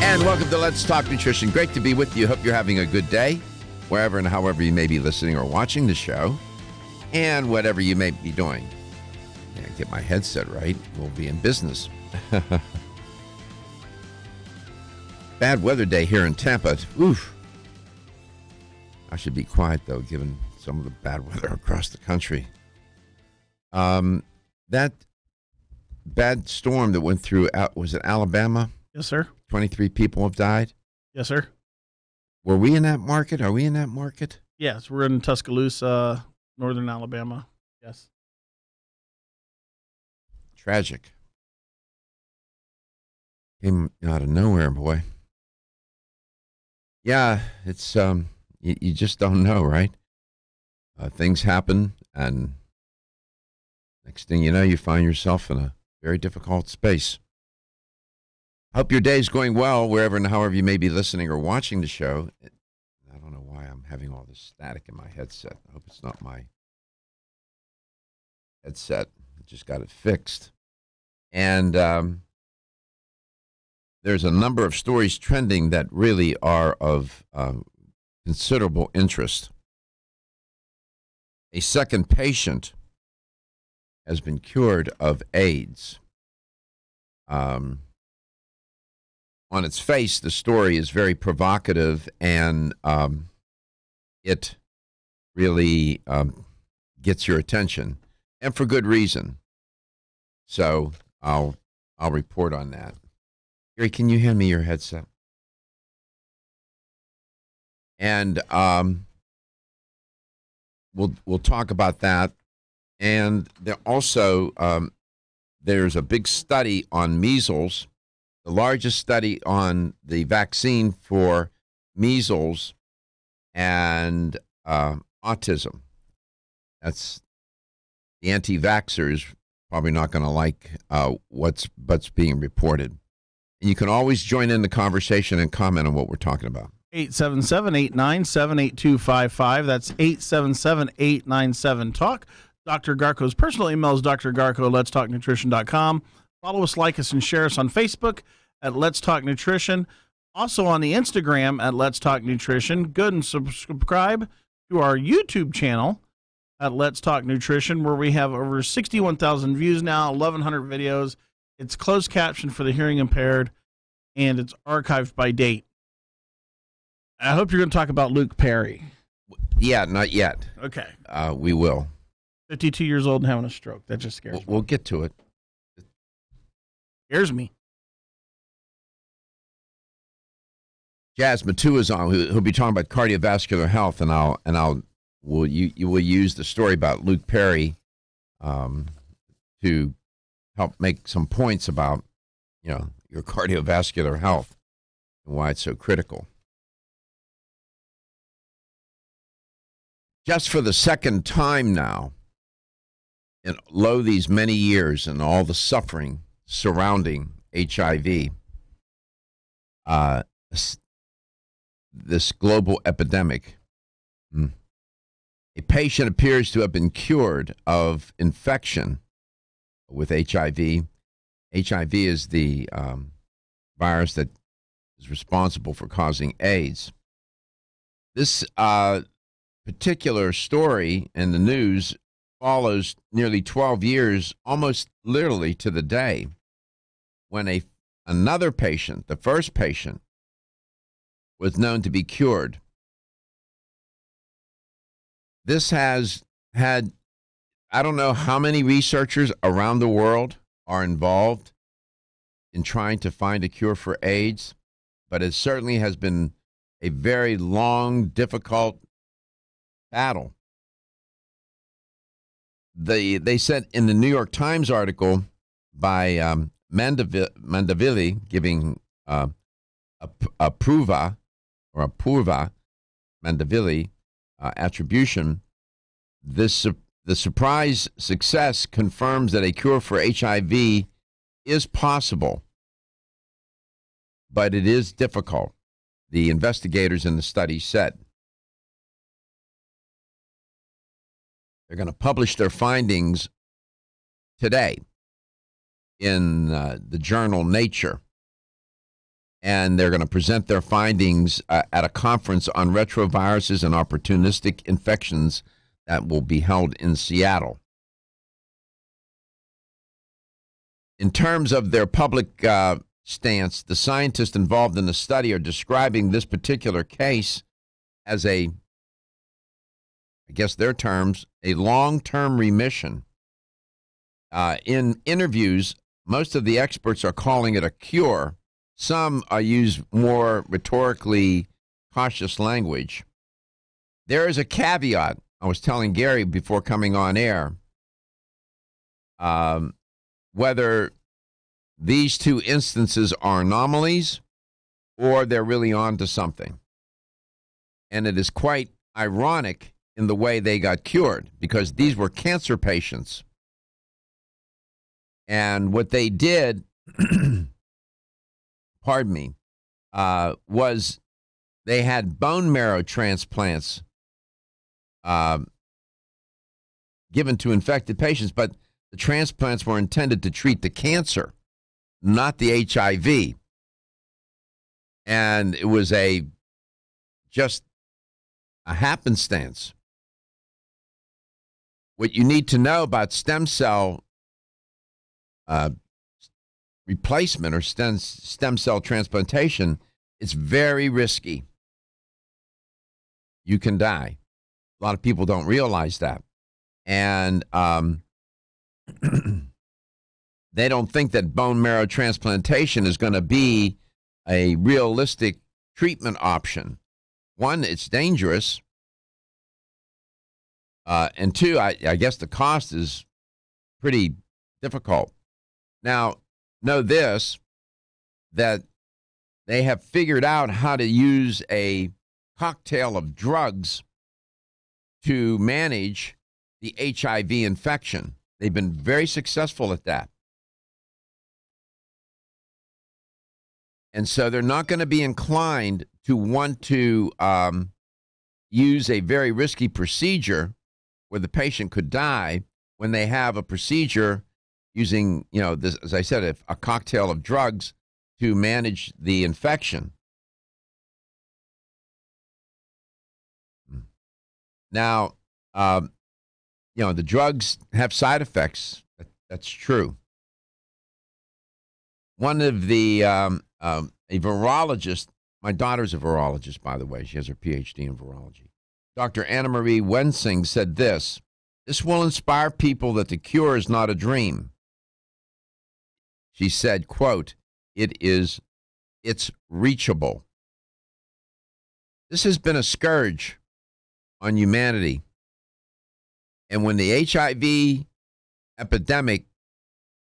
And welcome to Let's Talk Nutrition. Great to be with you. Hope you're having a good day, wherever and however you may be listening or watching the show, and whatever you may be doing. Yeah, get my headset right. We'll be in business. Bad weather day here in Tampa. Oof. I should be quiet, though, given some of the bad weather across the country. That bad storm that went through, was it Alabama? Yes, sir. 23 people have died? Yes, sir. Were we in that market? Are we in that market? Yes, we're in Tuscaloosa, northern Alabama. Yes. Tragic. Came out of nowhere, boy. Yeah, it's, you just don't know, right? Things happen, and next thing you know, you find yourself in a very difficult space. Hope your day's going well, wherever and however you may be listening or watching the show. I don't know why I'm having all this static in my headset. I hope it's not my headset. I just got it fixed. And there's a number of stories trending that really are of considerable interest. A second patient has been cured of AIDS. On its face, the story is very provocative, and it really gets your attention, and for good reason. So I'll report on that. Gary, can you hand me your headset? And we'll talk about that. And there also there's a big study on measles. The largest study on the vaccine for measles and autism. That's the anti-vaxxers probably not going to like what's being reported. And you can always join in the conversation and comment on what we're talking about. 877-897-8255. That's 877-897-TALK. Dr. Garko's personal email is drgarko@letstalknutrition.com. Follow us, like us, and share us on Facebook at Let's Talk Nutrition. Also on the Instagram at Let's Talk Nutrition. Go and subscribe to our YouTube channel at Let's Talk Nutrition, where we have over 61,000 views now, 1,100 videos. It's closed caption for the hearing impaired, and it's archived by date. I hope you're going to talk about Luke Perry. Yeah, not yet. Okay. We will. 52 years old and having a stroke. That just scares me. We'll get to it. Scares me. Jazz Matua is on. Who'll be talking about cardiovascular health, and you will use the story about Luke Perry to help make some points about your cardiovascular health and why it's so critical. Just for the second time now, in these many years and all the suffering surrounding HIV, this global epidemic, a patient appears to have been cured of infection with HIV. HIV is the virus that is responsible for causing AIDS. This particular story in the news follows nearly 12 years, almost literally to the day, when another patient, the first patient, was known to be cured. This has had, I don't know how many researchers around the world are involved in trying to find a cure for AIDS, but it certainly has been a very long, difficult battle. They said in the New York Times article by Mandavili giving Apurva Mandavili attribution, the surprise success confirms that a cure for HIV is possible, but it is difficult, the investigators in the study said. They're going to publish their findings today in the journal Nature. and they're going to present their findings at a conference on retroviruses and opportunistic infections that will be held in Seattle. In terms of their public stance, the scientists involved in the study are describing this particular case as I guess their terms, a long-term remission. In interviews, most of the experts are calling it a cure. Some use more rhetorically cautious language. There is a caveat. I was telling Gary before coming on air whether these two instances are anomalies or they're really on to something. And it is quite ironic in the way they got cured, because these were cancer patients. And what they did, pardon me, was they had bone marrow transplants given to infected patients, but the transplants were intended to treat the cancer, not the HIV. And it was just a happenstance. What you need to know about stem cell replacement or stem cell transplantation, it's very risky. You can die. A lot of people don't realize that. And they don't think that bone marrow transplantation is going to be a realistic treatment option. One, it's dangerous. And two, I guess the cost is pretty difficult. Now, know this, that they have figured out how to use a cocktail of drugs to manage the HIV infection. They've been very successful at that. And so they're not going to be inclined to want to use a very risky procedure where the patient could die when they have a procedure using, this, as I said, a cocktail of drugs to manage the infection. Now, the drugs have side effects. That's true. One of the, a virologist, my daughter's a virologist, by the way. She has her PhD in virology. Dr. Anna Marie Wensing said this will inspire people that the cure is not a dream. She said, quote, it's reachable. This has been a scourge on humanity. And when the HIV epidemic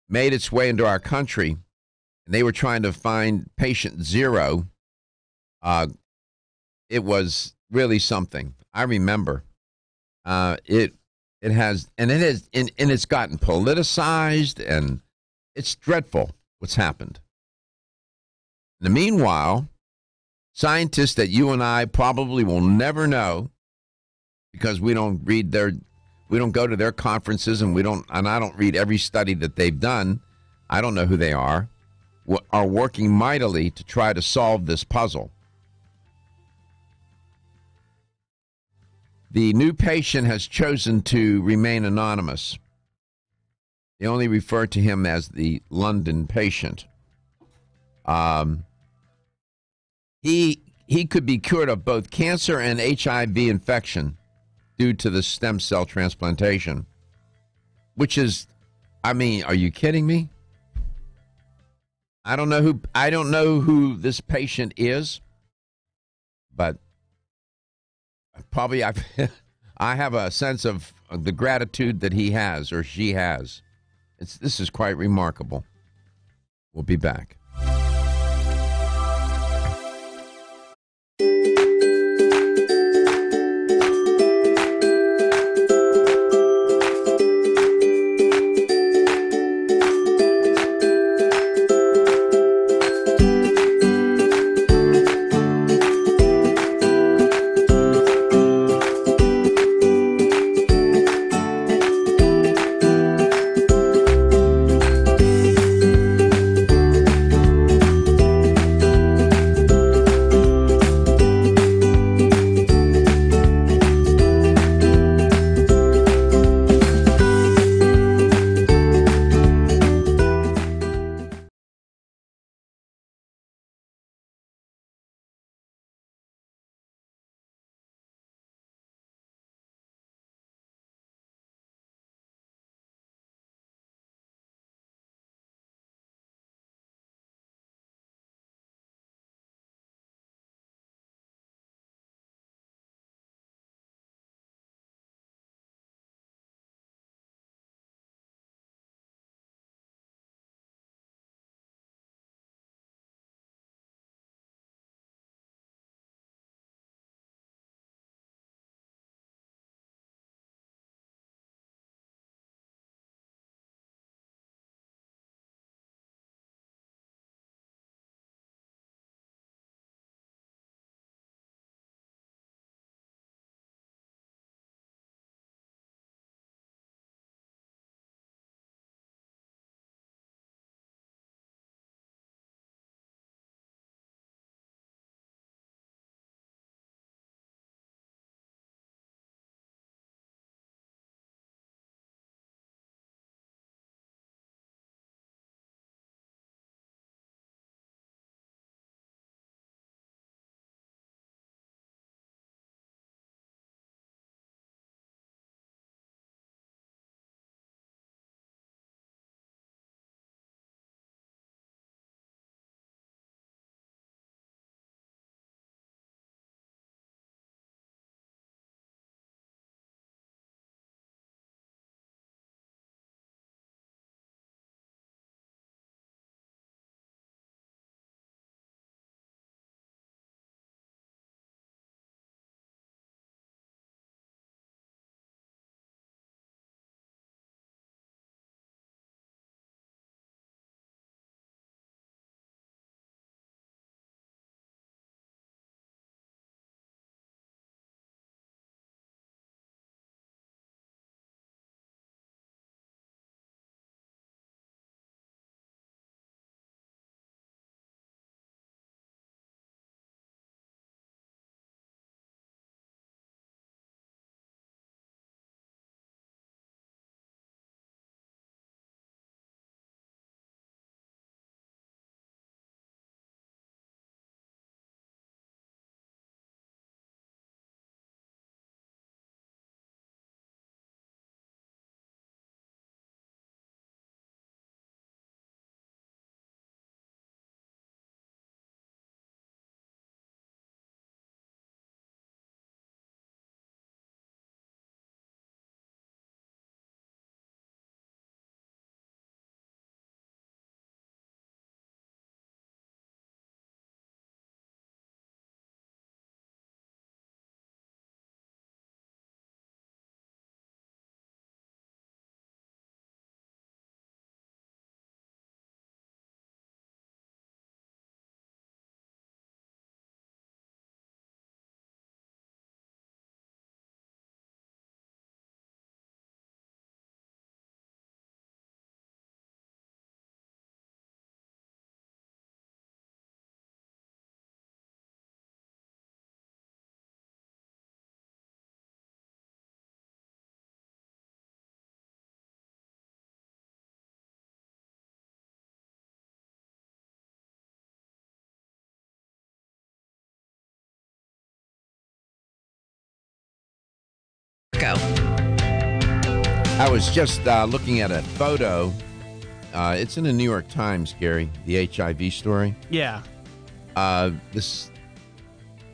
made its way into our country, and they were trying to find patient zero, it was really something. I remember it has, and it's gotten politicized, and it's dreadful what's happened. In the meanwhile, scientists that you and I probably will never know, because we don't go to their conferences, and I don't read every study that they've done. I don't know who they are working mightily to try to solve this puzzle. The new patient has chosen to remain anonymous. They only refer to him as the London patient. He could be cured of both cancer and HIV infection due to the stem cell transplantation, which is, are you kidding me? I don't know who this patient is, but probably I have a sense of the gratitude that he has or she has. This is quite remarkable. We'll be back. go. I was just looking at a photo. It's in the New York Times, Gary, the HIV story. Yeah. This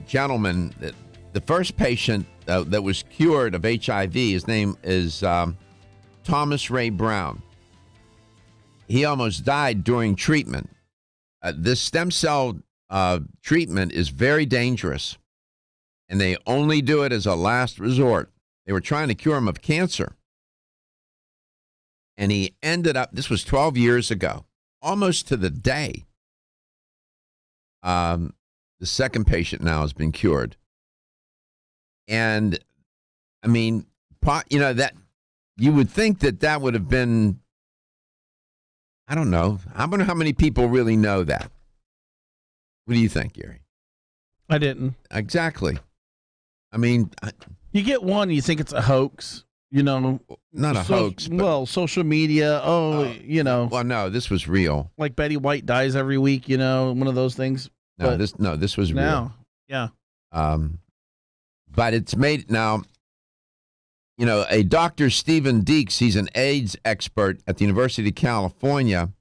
gentleman, the first patient that was cured of HIV, his name is Thomas Ray Brown. He almost died during treatment. This stem cell treatment is very dangerous, and they only do it as a last resort. They were trying to cure him of cancer. And he ended up, this was 12 years ago, almost to the day. The second patient now has been cured. And, I mean, that you would think that would have been, I don't know. I wonder how many people really know that. What do you think, Gary? I didn't. Exactly. I mean, you get one, you think it's a hoax, Not a hoax. But, well, social media. Well, no, this was real. Like Betty White dies every week, one of those things. This was real. Yeah. But it's made now. A Dr. Stephen Deeks, he's an AIDS expert at the University of California,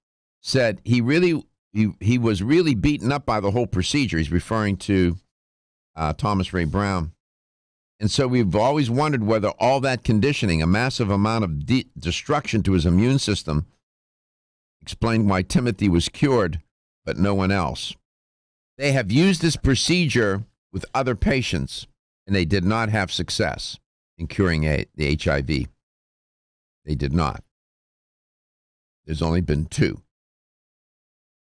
said he was really beaten up by the whole procedure. He's referring to Thomas Ray Brown. And so we've always wondered whether all that conditioning, a massive amount of destruction to his immune system, explained why Timothy was cured, but no one else. They have used this procedure with other patients, and they did not have success in curing the HIV. They did not. There's only been 2.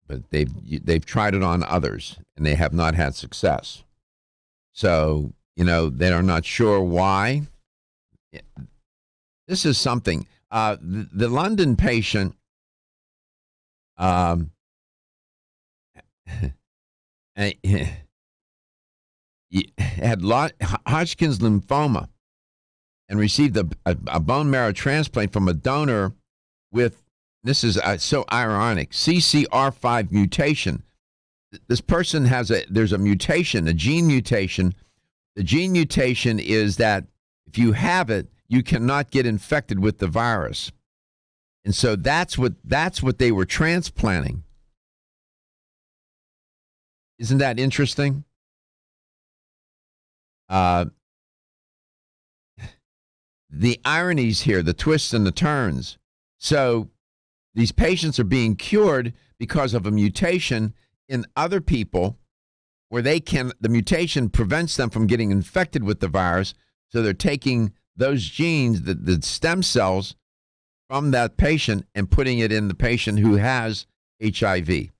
But they've tried it on others, and they have not had success. So, they are not sure why. This is something. The London patient had Hodgkin's lymphoma and received a bone marrow transplant from a donor with, this is so ironic, CCR5 mutation. This person there's a mutation, a gene mutation. The gene mutation is that if you have it, you cannot get infected with the virus. And so that's what they were transplanting. Isn't that interesting? The ironies here, the twists and the turns. So these patients are being cured because of a mutation in other people where the mutation prevents them from getting infected with the virus. So they're taking those genes, the stem cells from that patient and putting it in the patient who has HIV. And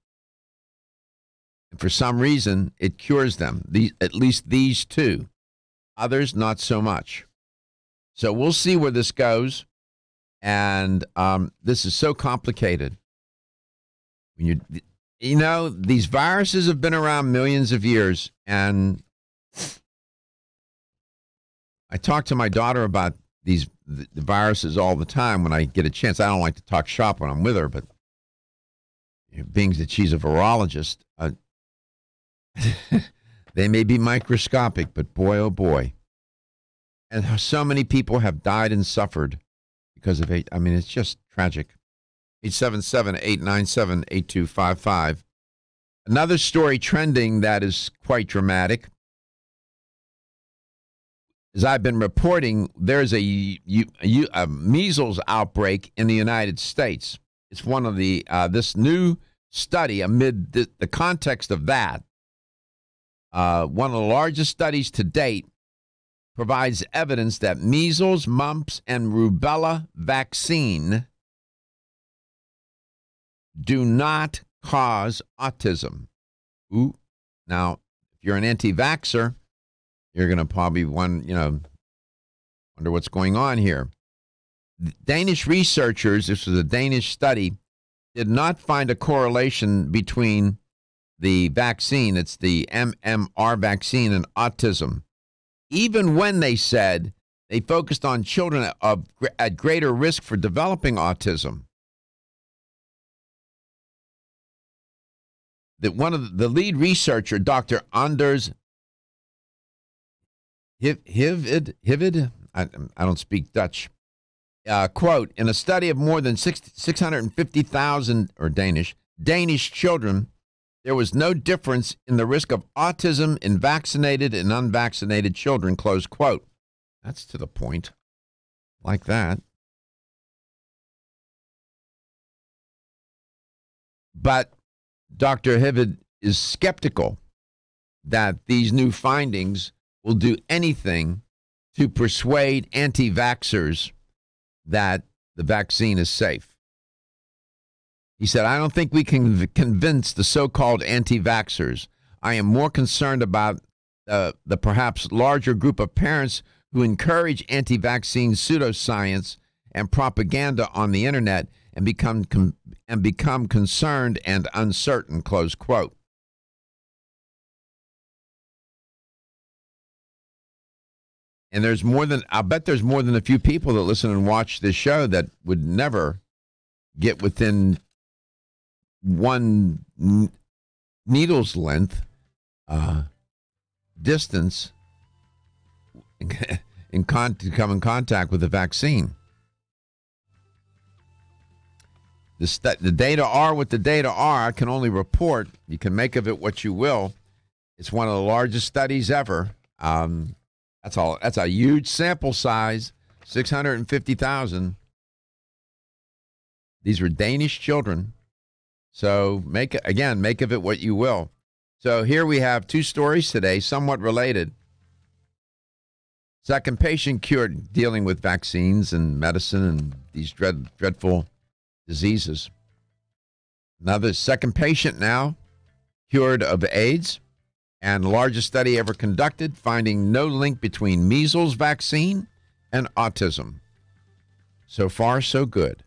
for some reason, it cures them, at least these 2. Others, not so much. So we'll see where this goes. And this is so complicated. When these viruses have been around millions of years. And I talk to my daughter about the viruses all the time when I get a chance. I don't like to talk shop when I'm with her, but being that she's a virologist, they may be microscopic, but boy, oh boy. And so many people have died and suffered because of it. I mean, it's just tragic. 877-897-8255. Another story trending that is quite dramatic. As I've been reporting, there's a measles outbreak in the United States. It's one of this new study amid the context of that. One of the largest studies to date provides evidence that measles, mumps, and rubella vaccine do not cause autism. Ooh. Now, if you're an anti-vaxxer, you're going to probably wonder what's going on here. Danish researchers, this was a Danish study, did not find a correlation between the vaccine, it's the MMR vaccine, and autism. Even when they said they focused on children at greater risk for developing autism. That one of the lead researcher, Dr. Anders Hivid, I don't speak Dutch. Quote, in a study of more than 650,000 or Danish children, there was no difference in the risk of autism in vaccinated and unvaccinated children, close quote. That's to the point. Like that. But Dr. Hivid is skeptical that these new findings will do anything to persuade anti-vaxxers that the vaccine is safe. He said, I don't think we can convince the so-called anti-vaxxers. I am more concerned about the perhaps larger group of parents who encourage anti-vaccine pseudoscience and propaganda on the internet and become concerned and uncertain, close quote. And I'll bet there's more than a few people that listen and watch this show that would never get within one needle's length distance to come in contact with the vaccine. The data are what the data are. I can only report. You can make of it what you will. It's one of the largest studies ever. That's all. That's a huge sample size, 650,000. These were Danish children. So make of it what you will. So here we have two stories today, somewhat related. Second patient cured, dealing with vaccines and medicine and these dreadful diseases. Another second patient now cured of AIDS, and the largest study ever conducted, finding no link between measles vaccine and autism. So far, so good.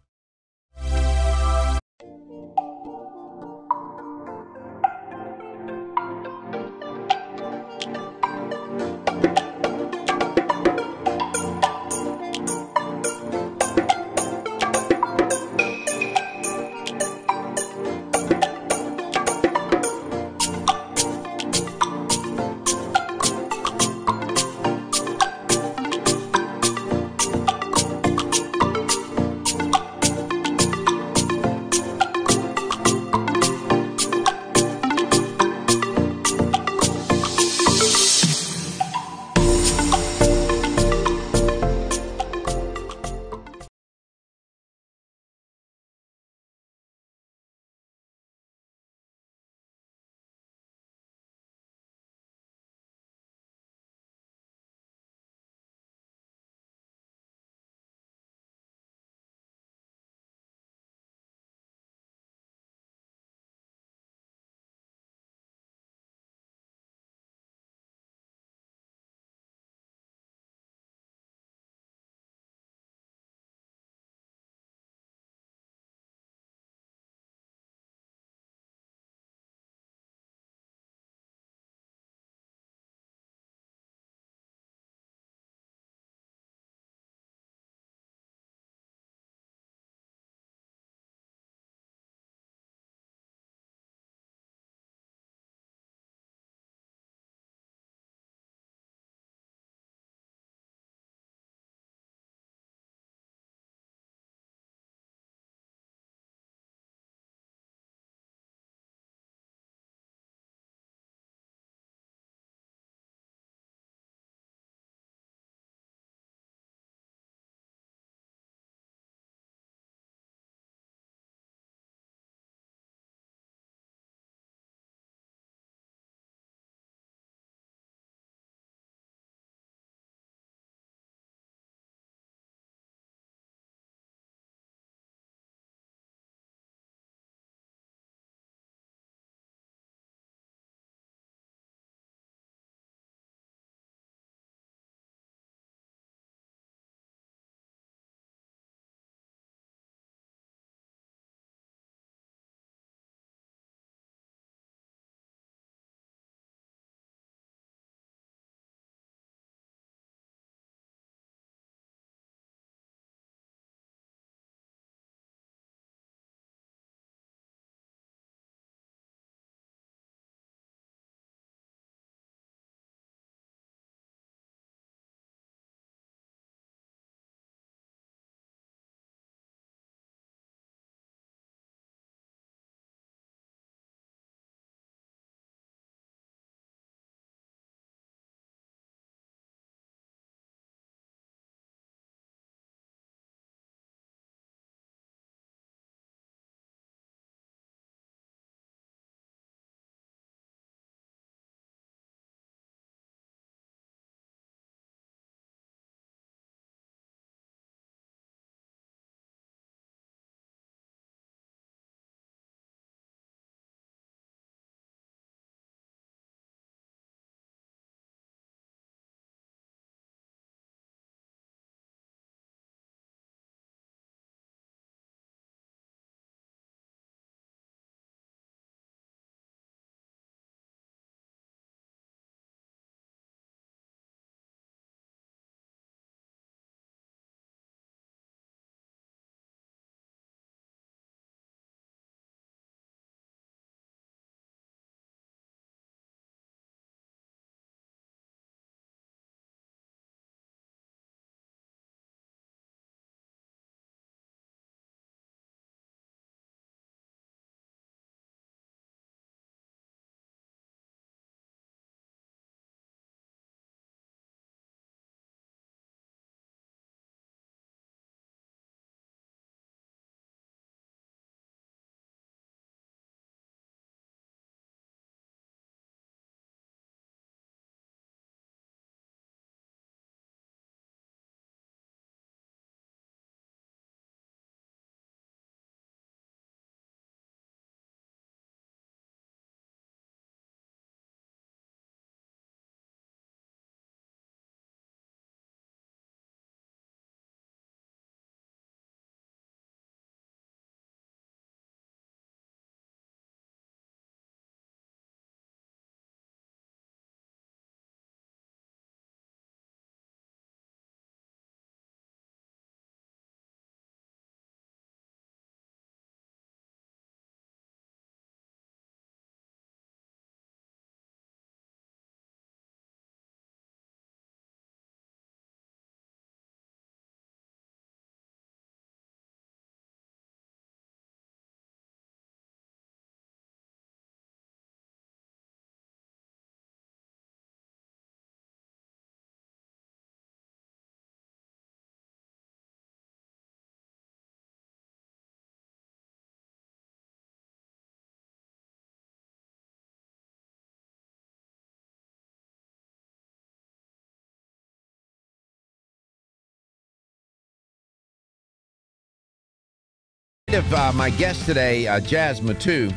If my guest today, Jazz Matu,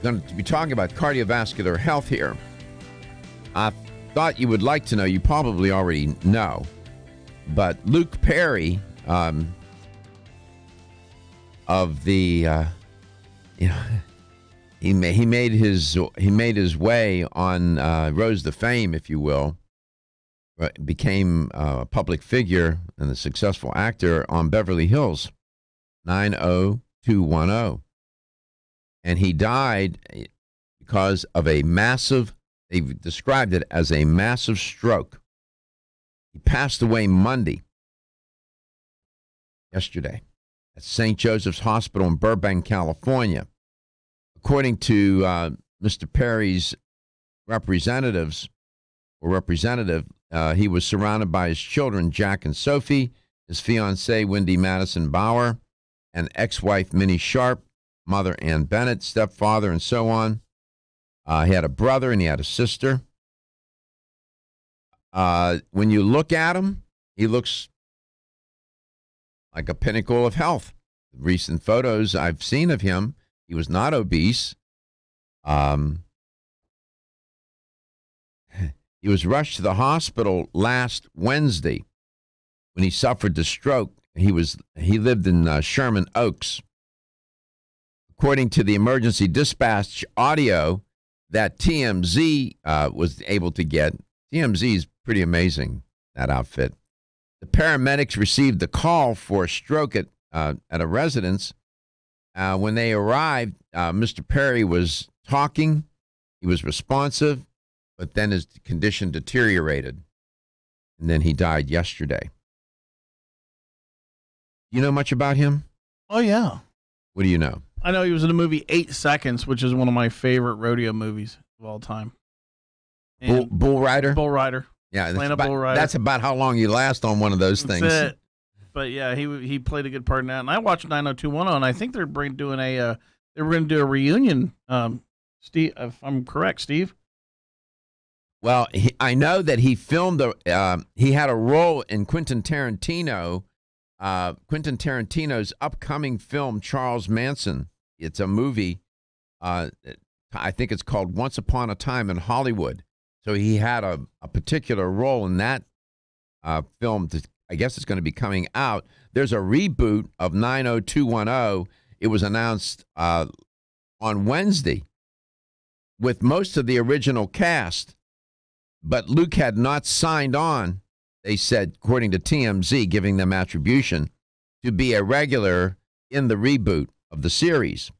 going to be talking about cardiovascular health here. I thought you would like to know, you probably already know, but Luke Perry of the, he made his way on rose to fame, if you will, became a public figure and a successful actor on Beverly Hills, 90210. And he died because of a massive, they described it as a massive stroke. He passed away yesterday, at St. Joseph's Hospital in Burbank, California. According to Mr. Perry's representative, he was surrounded by his children, Jack and Sophie, his fiancée, Wendy Madison Bauer, and ex-wife, Minnie Sharp, mother, Ann Bennett, stepfather, and so on. He had a brother and he had a sister. When you look at him, he looks like a pinnacle of health. Recent photos I've seen of him, he was not obese. He was rushed to the hospital last Wednesday when he suffered the stroke. He lived in Sherman Oaks. According to the emergency dispatch audio that TMZ was able to get, TMZ is pretty amazing, that outfit. The paramedics received the call for a stroke at a residence. When they arrived, Mr. Perry was talking. He was responsive, but then his condition deteriorated, and then he died yesterday. You know much about him? Oh, yeah. What do you know? I know he was in the movie 8 Seconds, which is one of my favorite rodeo movies of all time. Bull Rider? Bull Rider. Yeah, Bull Rider. That's about how long you last on one of those things. That's it. But yeah, he played a good part in that. And I watched 90210, and I think they're doing they were going to do a reunion. Steve, if I'm correct, Steve. Well, I know that he filmed he had a role in Quentin Tarantino's upcoming film, Charles Manson. It's a movie. I think it's called Once Upon a Time in Hollywood. So he had a particular role in that film. I guess it's going to be coming out. There's a reboot of 90210. It was announced on Wednesday with most of the original cast. But Luke had not signed on, they said, according to TMZ, giving them attribution, to be a regular in the reboot of the series.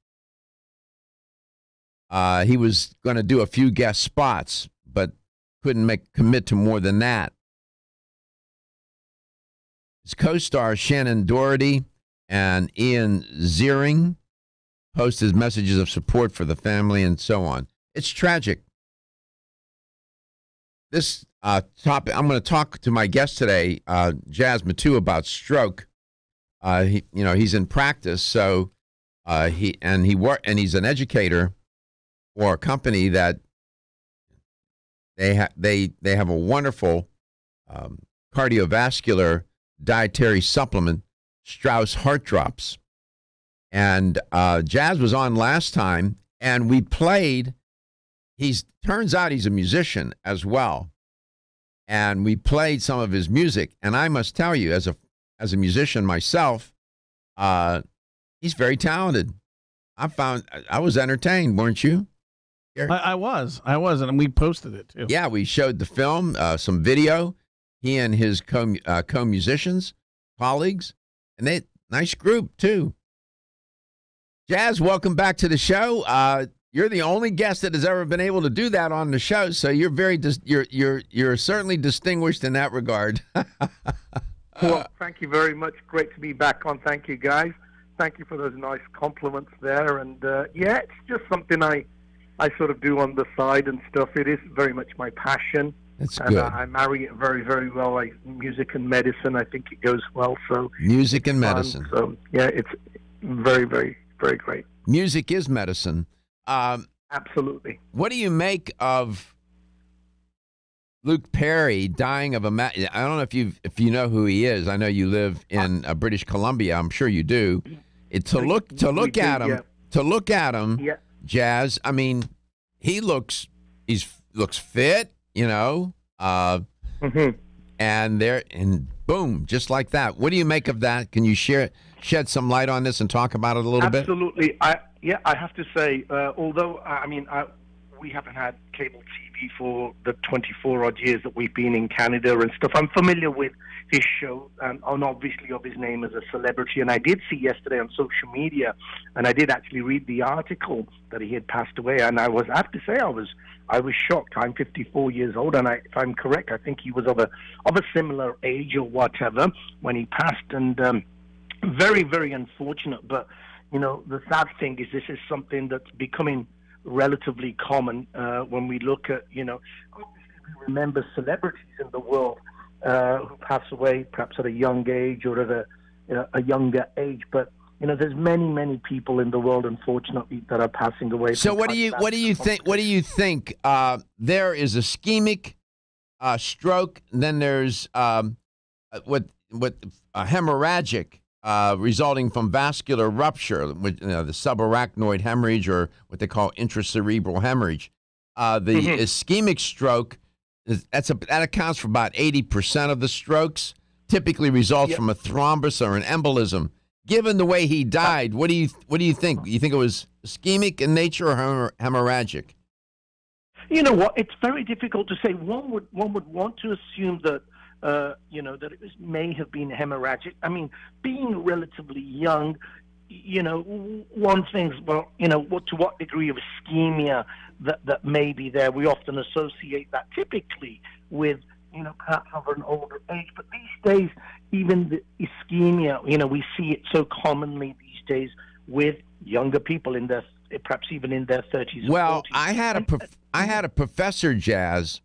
He was going to do a few guest spots, but couldn't commit to more than that. His co-stars Shannon Doherty and Ian Ziering posted messages of support for the family and so on. It's tragic. This topic, I'm going to talk to my guest today, Jazz Matu, about stroke. He's in practice, so he's an educator for a company that they have a wonderful cardiovascular dietary supplement, Strauss Heart Drops. And Jazz was on last time, and we played. Turns out he's a musician as well, and we played some of his music. And I must tell you, as a musician myself, he's very talented. I was entertained, weren't you? I was, and we posted it too. Yeah, we showed the film, some video. He and his co-musicians, colleagues, and they nice group too. Jazz, welcome back to the show. You're the only guest that has ever been able to do that on the show, so you're you're certainly distinguished in that regard. Well, thank you very much. Great to be back on. Thank you, guys. Thank you for those nice compliments there. And yeah, it's just something I sort of do on the side and stuff. It is very much my passion. That's and good. I marry it very, very well. Like music and medicine, I think it goes well. So music and medicine. So yeah, it's very, very, very great. Music is medicine. Absolutely. What do you make of Luke Perry dying of I don't know if you know who he is. I know you live in British Columbia. I'm sure you do. To look at him, Yeah. Jazz. I mean, looks fit, Hmm. and boom, just like that. What do you make of that? Can you shed some light on this and talk about it a little bit? Absolutely. I have to say, although we haven't had cable TV for the 24 odd years that we've been in Canada and stuff, I'm familiar with his show and obviously of his name as a celebrity. And I did see yesterday on social media, and I did actually read the article that he had passed away. And I have to say, I was shocked. I'm 54 years old, and if I'm correct, I think he was of a similar age or whatever when he passed. And very, very unfortunate. But the sad thing is, this is something that's becoming relatively common when we look at, obviously we remember celebrities in the world who pass away perhaps at a young age or at a younger age, but there's many people in the world, unfortunately, that are passing away. So what do you think? What do you think? There is ischemic stroke, and then there's what hemorrhagic. Resulting from vascular rupture, the subarachnoid hemorrhage, or what they call intracerebral hemorrhage. The ischemic stroke, that accounts for about 80% of the strokes. Typically results from a thrombus or an embolism. Given the way he died, what do you think? You think it was ischemic in nature or hemorrhagic? You know what? It's very difficult to say. One would want to assume that. That it may have been hemorrhagic. I mean, being relatively young, one thing's, to what degree of ischemia that may be there. We often associate that typically with, perhaps of an older age. But these days, even the ischemia, we see it so commonly these days with younger people perhaps even in their 30s. Well, or 40s. I had a professor, Jazz,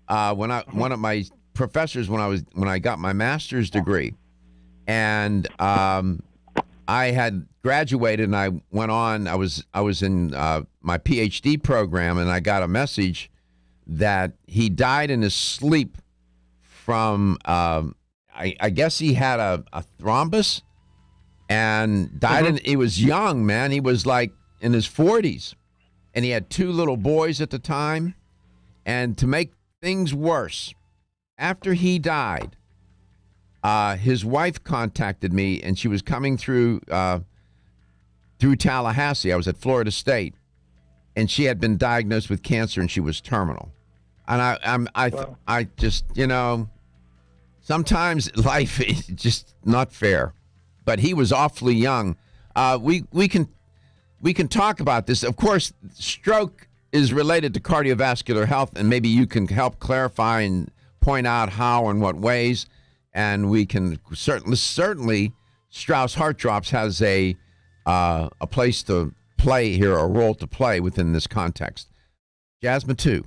one of my professors when I got my master's degree, and I had graduated and I went on. I was in my PhD program, and I got a message that he died in his sleep from I guess he had a thrombus and died. He was young, man. He was like in his 40s, and he had 2 little boys at the time. And to make things worse, after he died, his wife contacted me, and she was coming through Tallahassee. I was at Florida State, and she had been diagnosed with cancer, and she was terminal. And I just, sometimes life is just not fair. But he was awfully young. We can talk about this. Of course, stroke is related to cardiovascular health, and maybe you can help clarify and point out how and what ways, and we can certainly Strauss Heart Drops has a place to play here, a role to play within this context. Jasmine 2.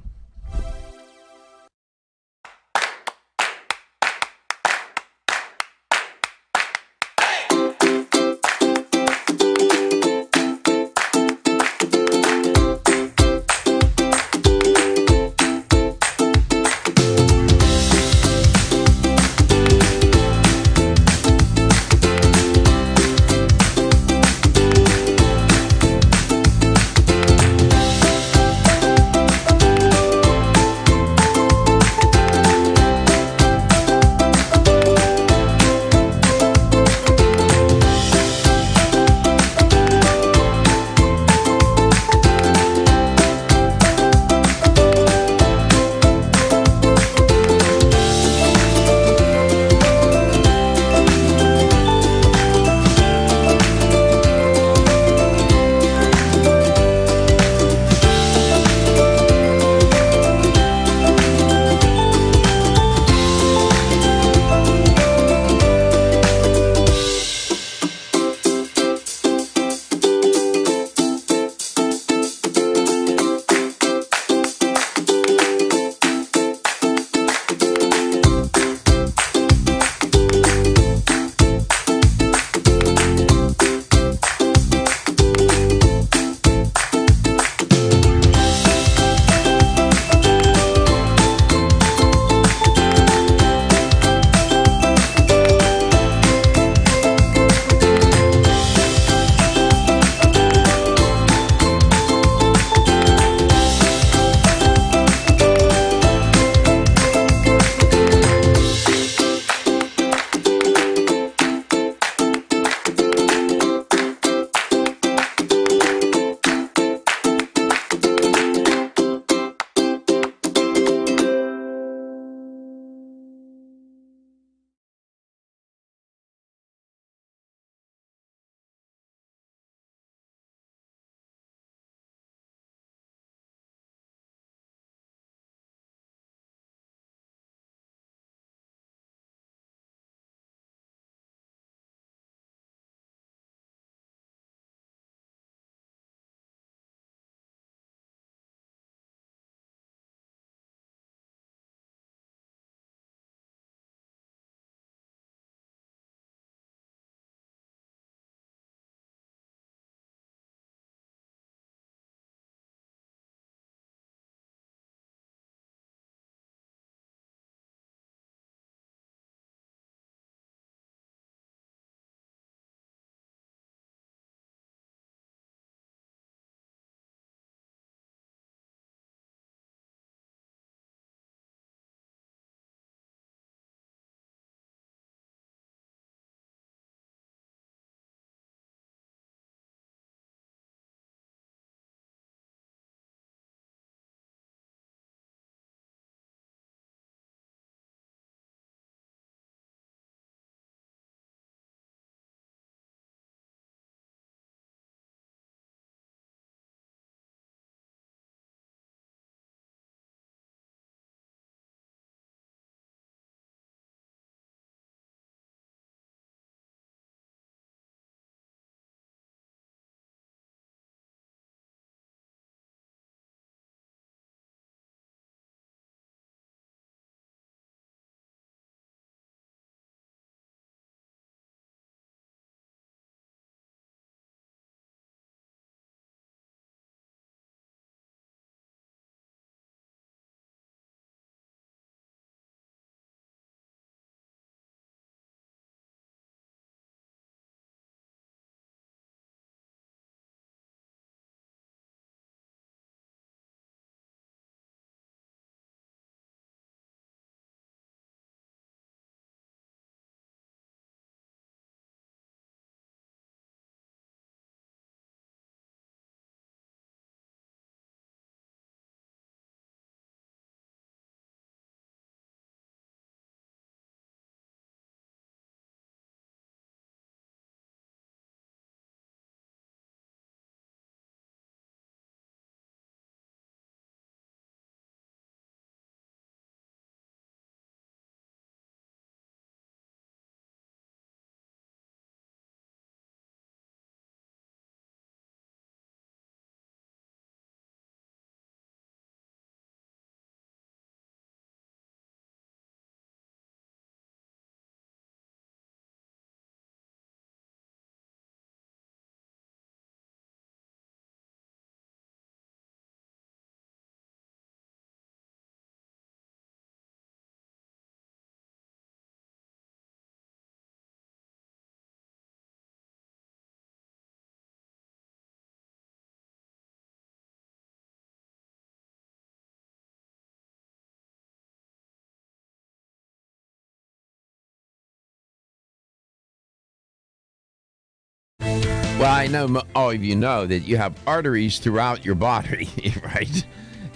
Well, I know all of you know that you have arteries throughout your body, right?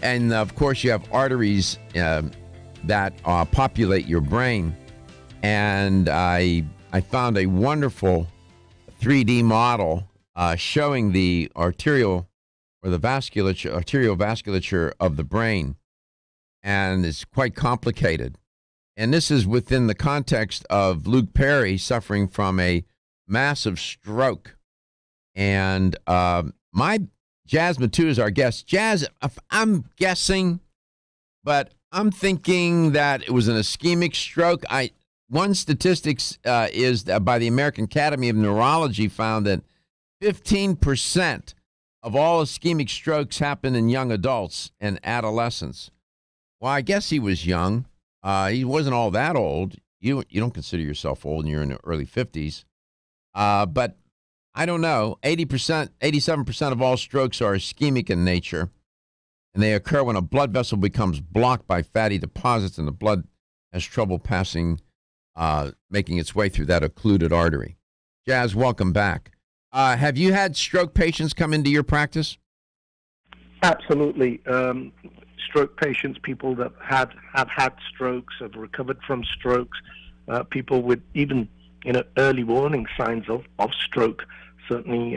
And of course, you have arteries that populate your brain. And I found a wonderful 3D model showing the arterial vasculature of the brain, and it's quite complicated. And this is within the context of Luke Perry suffering from a massive stroke. And my Jazz Matu is our guest. Jazz, I'm guessing, but I'm thinking that it was an ischemic stroke. One statistics is that by the American Academy of Neurology found that 15% of all ischemic strokes happen in young adults and adolescents. Well, I guess he was young. He wasn't all that old. You don't consider yourself old, and you're in the early 50s. But I don't know. 87% of all strokes are ischemic in nature, and they occur when a blood vessel becomes blocked by fatty deposits, and the blood has trouble passing, making its way through that occluded artery. Jazz, welcome back. Have you had stroke patients come into your practice? Absolutely. Stroke patients, people that have had strokes, have recovered from strokes, people with even early warning signs of stroke. Certainly,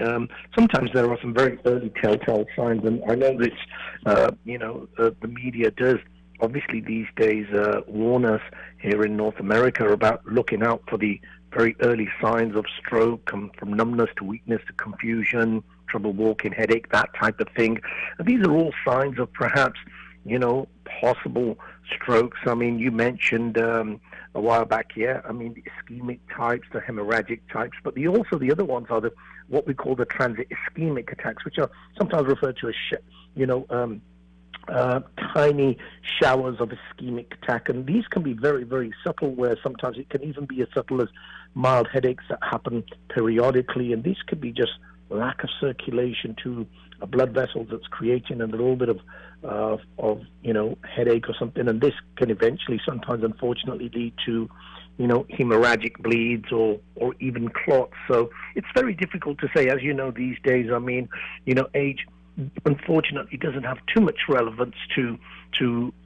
sometimes there are some very early telltale signs, and I know that the media does obviously these days warn us here in North America about looking out for the very early signs of stroke, from numbness to weakness to confusion, trouble walking, headache, that type of thing. And these are all signs of perhaps possible strokes. I mean, you mentioned a while back, the ischemic types, the hemorrhagic types, but also the other ones are what we call the transit ischemic attacks, which are sometimes referred to as, tiny showers of ischemic attack. And these can be very, very subtle, where sometimes it can even be as subtle as mild headaches that happen periodically. And these could be just lack of circulation to a blood vessel that's creating a little bit of headache or something. And this can eventually, sometimes unfortunately, lead to hemorrhagic bleeds or even clots. So it's very difficult to say. As you know, these days, age unfortunately doesn't have too much relevance to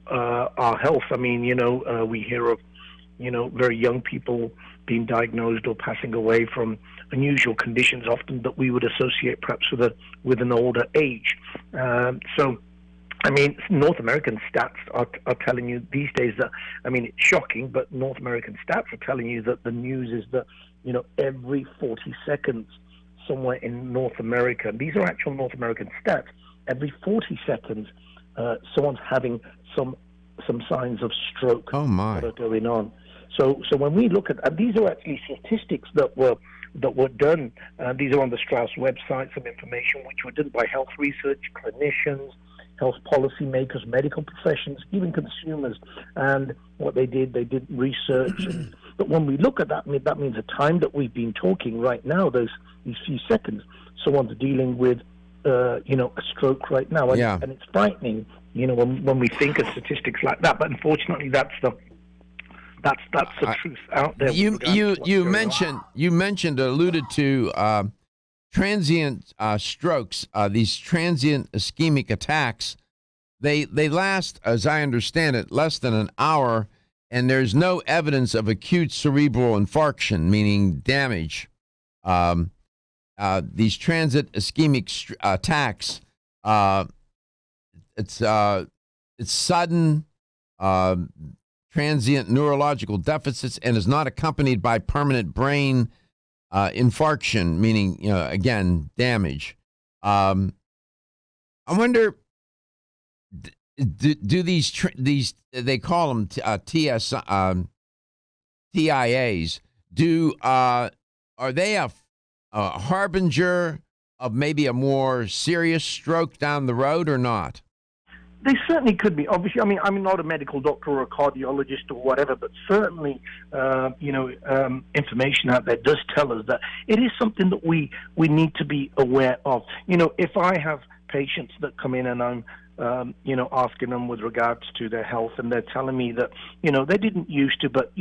our health. We hear of very young people being diagnosed or passing away from unusual conditions, often that we would associate perhaps with an older age. North American stats are telling you these days that, it's shocking, but North American stats are telling you that the news is that, every 40 seconds somewhere in North America, these are actual North American stats, every 40 seconds someone's having some signs of stroke that are going on. So when we look at, and these are actually statistics that were done, these are on the Strauss website, some information which were done by health research, clinicians, health policymakers, medical professions, even consumers. And what they did research. But when we look at that, that means the time that we've been talking right now, these few seconds, someone's dealing with a stroke right now. And, and it's frightening, when we think of statistics like that. But unfortunately, that's the truth out there. Alluded to transient strokes, these transient ischemic attacks. They last, as I understand it, less than an hour, and there's no evidence of acute cerebral infarction, meaning damage. These transient ischemic attacks, it's sudden, transient neurological deficits, and is not accompanied by permanent brain infarction, meaning, again, damage. I wonder, do these they call them TIAs? Are they a harbinger of maybe a more serious stroke down the road or not? They certainly could be. Obviously, I'm not a medical doctor or a cardiologist or whatever, but certainly, information out there does tell us that it is something that we need to be aware of. If I have patients that come in and I'm asking them with regards to their health, and they're telling me that, they didn't used to, but,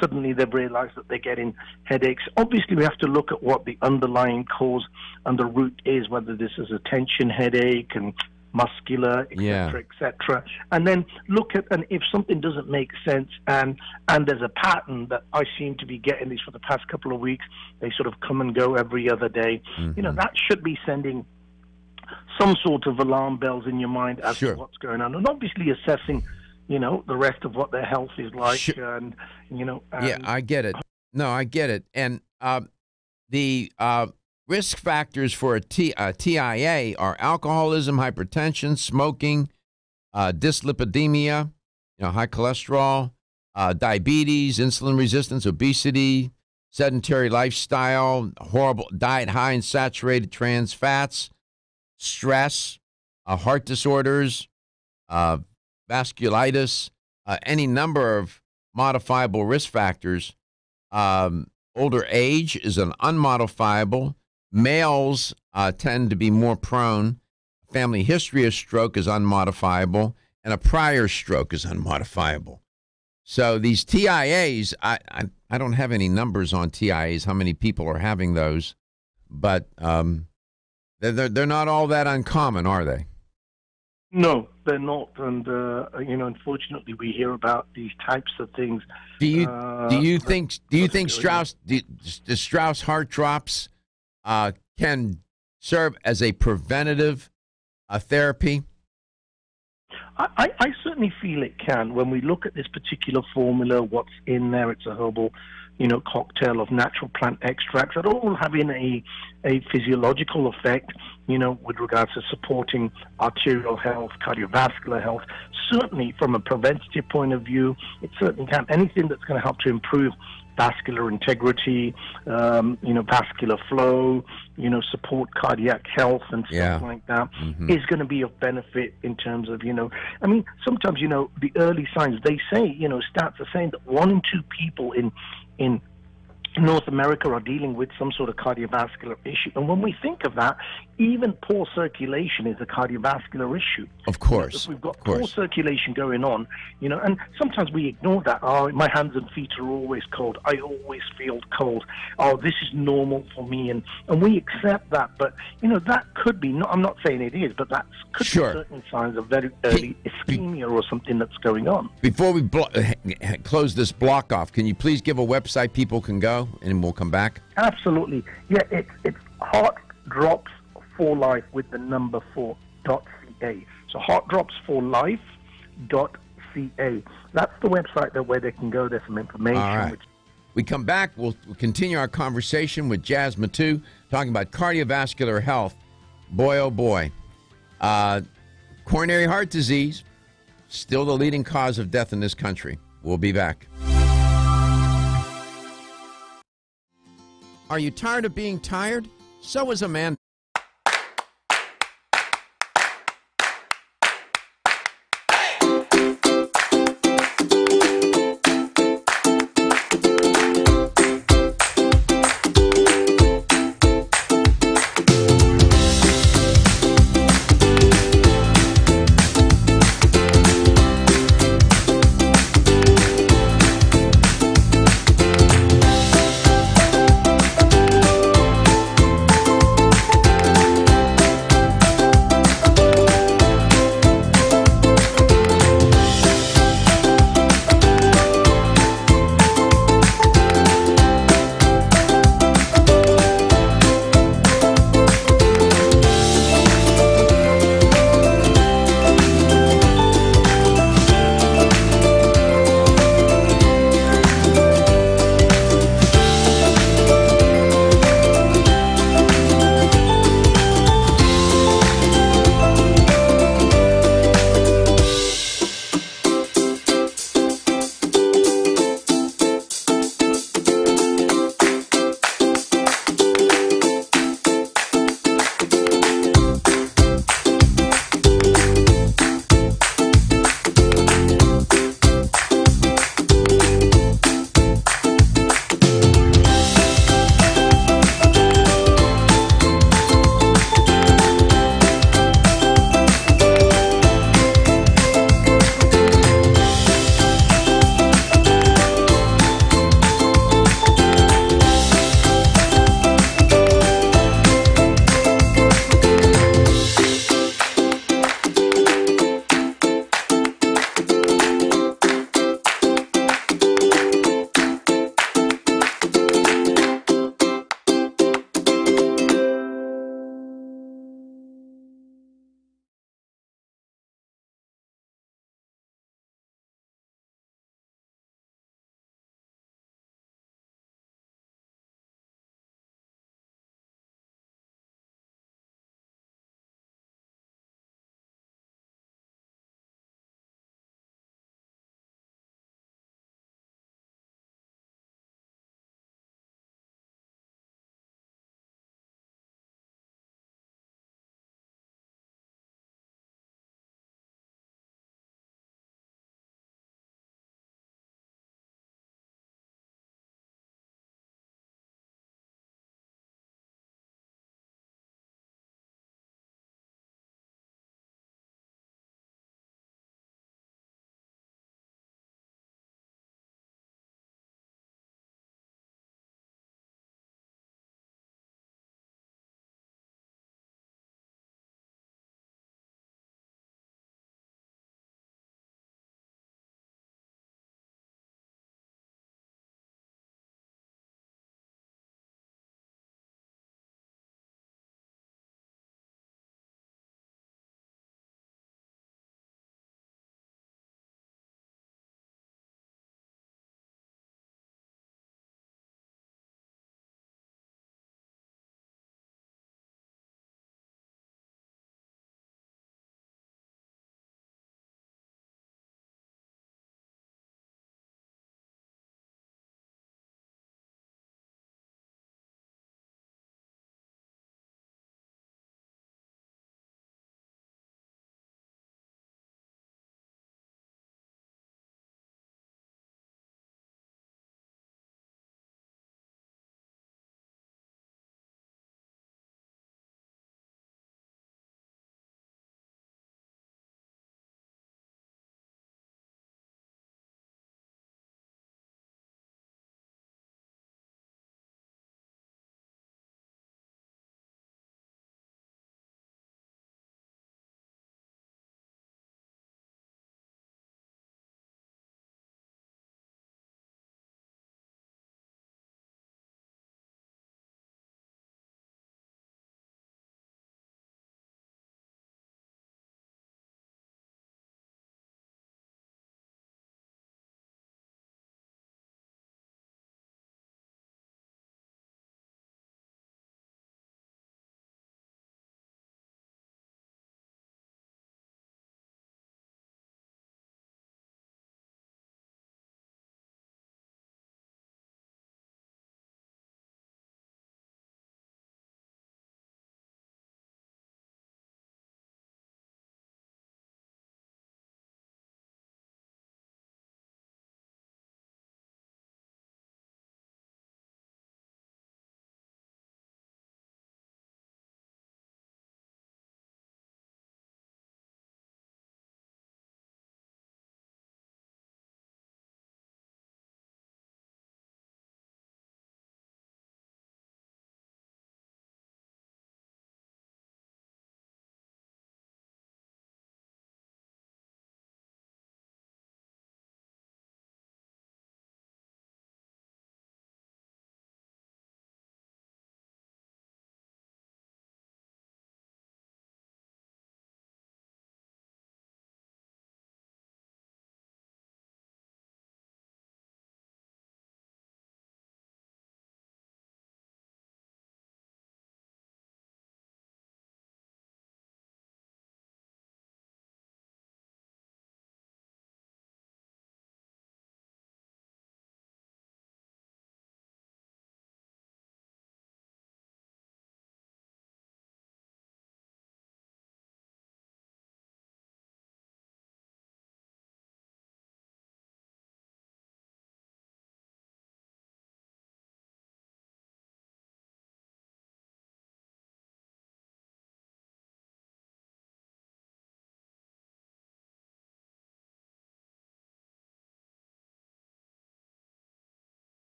suddenly they've realized that they're getting headaches. Obviously, we have to look at what the underlying cause and the root is, whether this is a tension headache and muscular, et cetera, and then look at, and if something doesn't make sense, and there's a pattern that I seem to be getting these for the past couple of weeks, they sort of come and go every other day, that should be sending some sort of alarm bells in your mind as to what's going on, and obviously assessing, the rest of what their health is like, and I get it. No, I get it, and the risk factors for a TIA are alcoholism, hypertension, smoking, dyslipidemia, high cholesterol, diabetes, insulin resistance, obesity, sedentary lifestyle, horrible diet high in saturated trans fats, stress, heart disorders, vasculitis, any number of modifiable risk factors. Older age is an unmodifiable. Males tend to be more prone. Family history of stroke is unmodifiable, and a prior stroke is unmodifiable. So these TIAs, I don't have any numbers on TIAs, how many people are having those, but they're not all that uncommon, are they? No, they're not, and unfortunately, we hear about these types of things. Do you think Strauss heart drops can serve as a preventative therapy? I certainly feel it can. When we look at this particular formula, what's in there, it's a herbal, cocktail of natural plant extracts that are all having a physiological effect, with regards to supporting arterial health, cardiovascular health. Certainly, from a preventative point of view, it certainly can. Anything that's going to help to improve vascular integrity, vascular flow, support cardiac health and stuff like that is going to be of benefit in terms of, sometimes, the early signs, they say, stats are saying that 1 in 2 people in North America are dealing with some sort of cardiovascular issue. And when we think of that, even poor circulation is a cardiovascular issue. Of course. If we've got poor circulation going on, and sometimes we ignore that. Oh, my hands and feet are always cold. I always feel cold. Oh, this is normal for me. And we accept that. But, that could be, I'm not saying it is, but that could be certain signs of very early ischemia or something that's going on. Before we close this block off, can you please give a website people can go, and we'll come back? Absolutely. Yeah, it's Heart Drops for Life with the number 4.ca. So heartdropsforlife.ca. That's the website where they can go. There's some information. All right. We come back. We'll continue our conversation with Jazz Matu, talking about cardiovascular health. Boy, oh boy. Coronary heart disease, still the leading cause of death in this country. We'll be back. Are you tired of being tired? So is Amanda.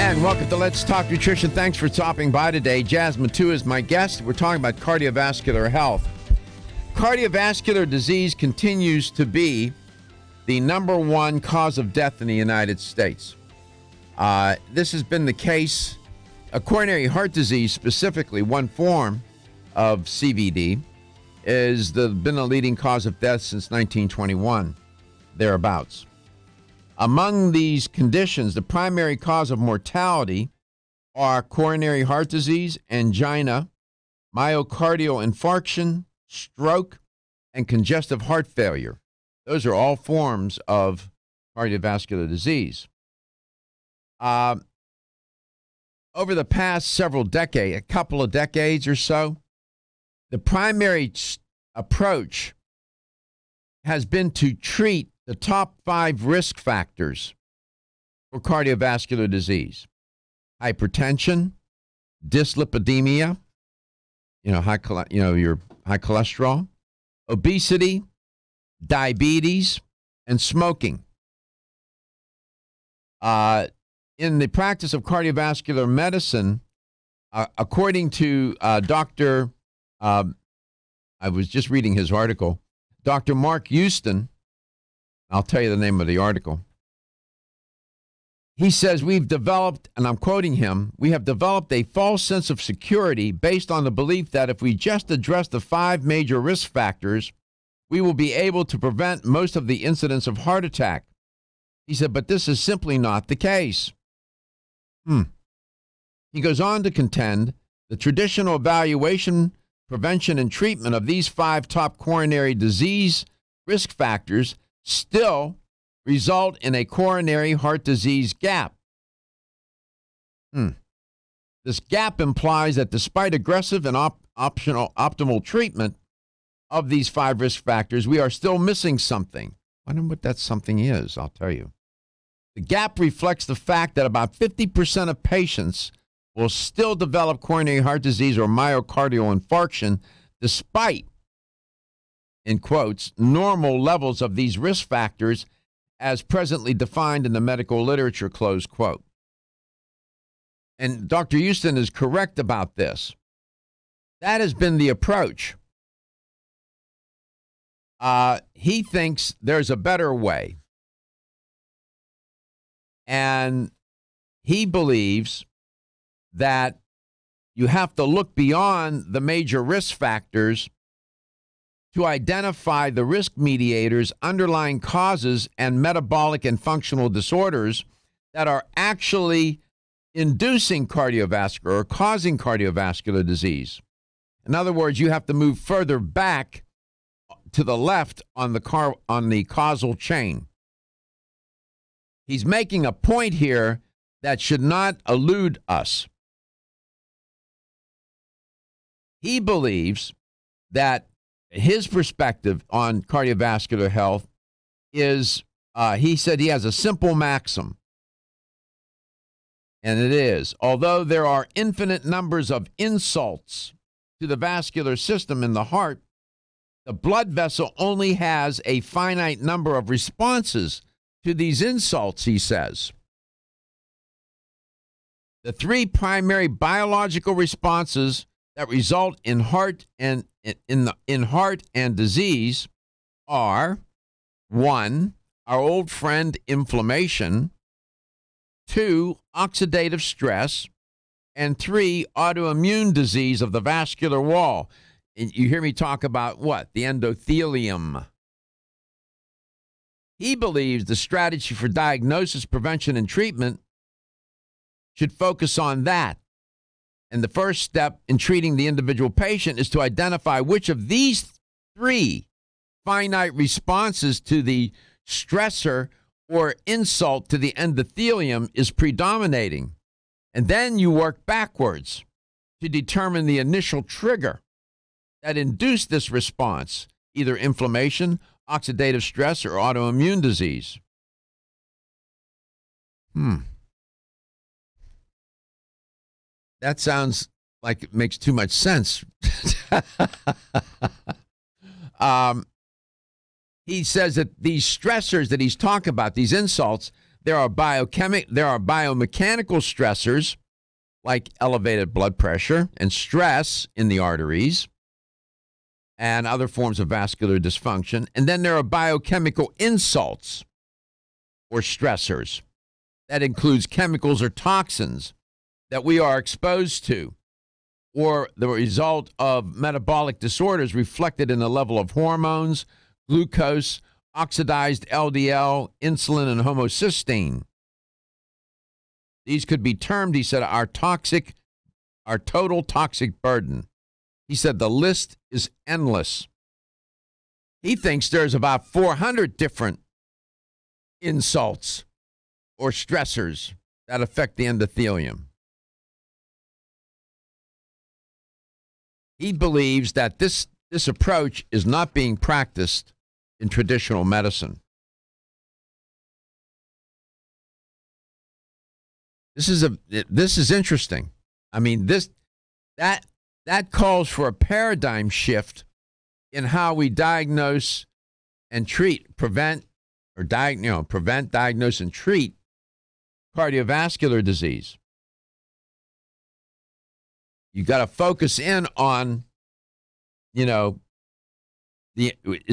And welcome to Let's Talk Nutrition. Thanks for stopping by today. Jasmine, too, is my guest. We're talking about cardiovascular health. Cardiovascular disease continues to be the #1 cause of death in the United States. This has been the case. Coronary heart disease, specifically, one form of CVD, has been a leading cause of death since 1921, thereabouts. Among these conditions, the primary cause of mortality are coronary heart disease, angina, myocardial infarction, stroke, and congestive heart failure. Those are all forms of cardiovascular disease. Over the past several decades, a couple of decades or so, the primary approach has been to treat the top 5 risk factors for cardiovascular disease: hypertension, dyslipidemia, your high cholesterol, obesity, diabetes, and smoking. In the practice of cardiovascular medicine, according to Dr. I was just reading his article, Dr. Mark Houston, I'll tell you the name of the article. He says, we've developed, and I'm quoting him, we have developed a false sense of security based on the belief that if we just address the 5 major risk factors, we will be able to prevent most of the incidents of heart attack. He said, but this is simply not the case. He goes on to contend the traditional evaluation, prevention, and treatment of these 5 top coronary disease risk factors still result in a coronary heart disease gap. This gap implies that despite aggressive and optimal treatment of these 5 risk factors, we are still missing something. I wonder what that something is, I'll tell you. The gap reflects the fact that about 50% of patients will still develop coronary heart disease or myocardial infarction despite, in quotes, normal levels of these risk factors as presently defined in the medical literature, close quote. And Dr. Houston is correct about this. That has been the approach. He thinks there's a better way. And he believes that you have to look beyond the major risk factors to identify the risk mediators, underlying causes, and metabolic and functional disorders that are actually inducing cardiovascular or causing cardiovascular disease. In other words, you have to move further back to the left on the causal chain. He's making a point here that should not elude us. He believes that his perspective on cardiovascular health is, he said he has a simple maxim. And it is, although there are infinite numbers of insults to the vascular system in the heart, the blood vessel only has a finite number of responses to these insults, he says. The 3 primary biological responses that result in heart and disease are 1, our old friend inflammation, 2, oxidative stress, and 3, autoimmune disease of the vascular wall. And you hear me talk about what? The endothelium. He believes the strategy for diagnosis, prevention, and treatment should focus on that. And the first step in treating the individual patient is to identify which of these 3 finite responses to the stressor or insult to the endothelium is predominating. And then you work backwards to determine the initial trigger that induced this response, either inflammation, oxidative stress, or autoimmune disease. That sounds like it makes too much sense. He says that these stressors that he's talking about, these insults, There are biomechanical stressors like elevated blood pressure and stress in the arteries and other forms of vascular dysfunction. And then there are biochemical insults or stressors. That includes chemicals or toxins that we are exposed to, or the result of metabolic disorders reflected in the level of hormones, glucose, oxidized LDL, insulin, and homocysteine. These could be termed, he said, our total toxic burden. He said the list is endless. He thinks there's about 400 different insults or stressors that affect the endothelium. He believes that this approach is not being practiced in traditional medicine. This is interesting. I mean, that calls for a paradigm shift in how we diagnose and treat, prevent, diagnose, and treat cardiovascular disease. You got to focus in on, is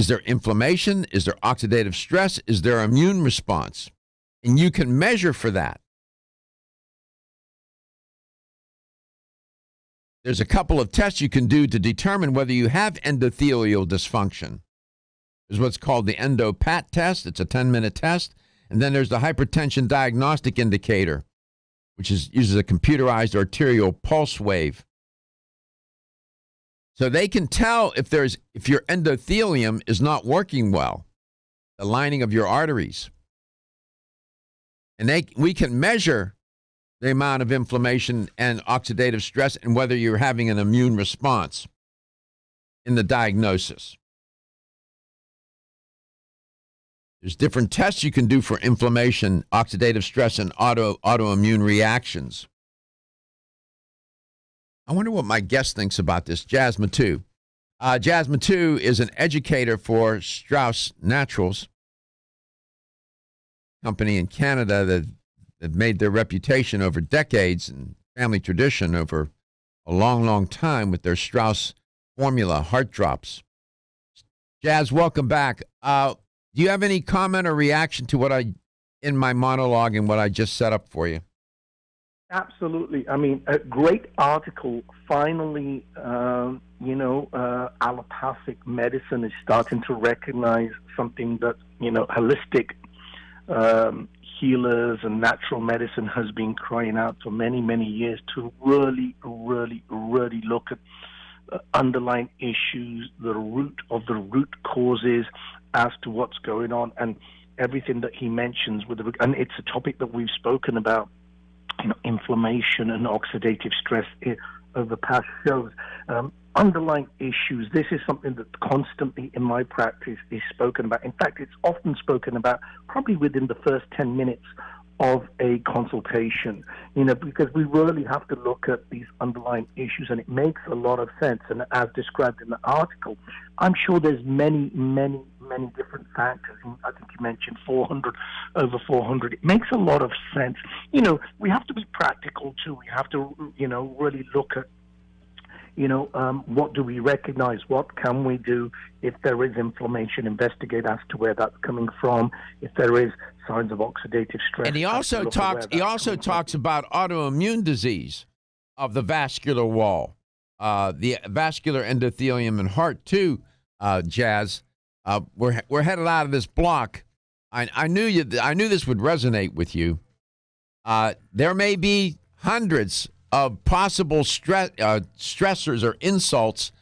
there inflammation? Is there oxidative stress? Is there immune response? And you can measure for that. There's a couple of tests you can do to determine whether you have endothelial dysfunction. There's what's called the EndoPAT test. It's a 10-minute test. And then there's the hypertension diagnostic indicator, which uses a computerized arterial pulse wave. So they can tell if your endothelium is not working well, the lining of your arteries. And we can measure the amount of inflammation and oxidative stress and whether you're having an immune response in the diagnosis. There's different tests you can do for inflammation, oxidative stress, and autoimmune reactions. I wonder what my guest thinks about this. Jas Mattu. Jas Mattu is an educator for Strauss Naturals, company in Canada that made their reputation over decades and family tradition over a long, long time with their Strauss formula, heart drops. Jas, welcome back. Do you have any comment or reaction to in my monologue and what I just set up for you? Absolutely. I mean, a great article. Finally, allopathic medicine is starting to recognize something that, holistic healers and natural medicine has been crying out for many, many years to really, really, really look at underlying issues, the root causes as to what's going on, and everything that he mentions and it's a topic that we've spoken about, inflammation and oxidative stress over past shows. Underlying issues, this is something that constantly in my practice is spoken about. In fact, it's often spoken about probably within the first 10 minutes of a consultation, because we really have to look at these underlying issues, and it makes a lot of sense. And as described in the article, I'm sure there's many, many, many different factors. I think you mentioned over 400. It makes a lot of sense. We have to be practical too. We have to, really look at, what do we recognize? What can we do if there is inflammation? Investigate as to where that's coming from. If there is signs of oxidative stress. And he also talks about autoimmune disease of the vascular wall, the vascular endothelium and heart too. Jas, we're headed out of this block. I knew this would resonate with you. There may be hundreds of possible stressors or insults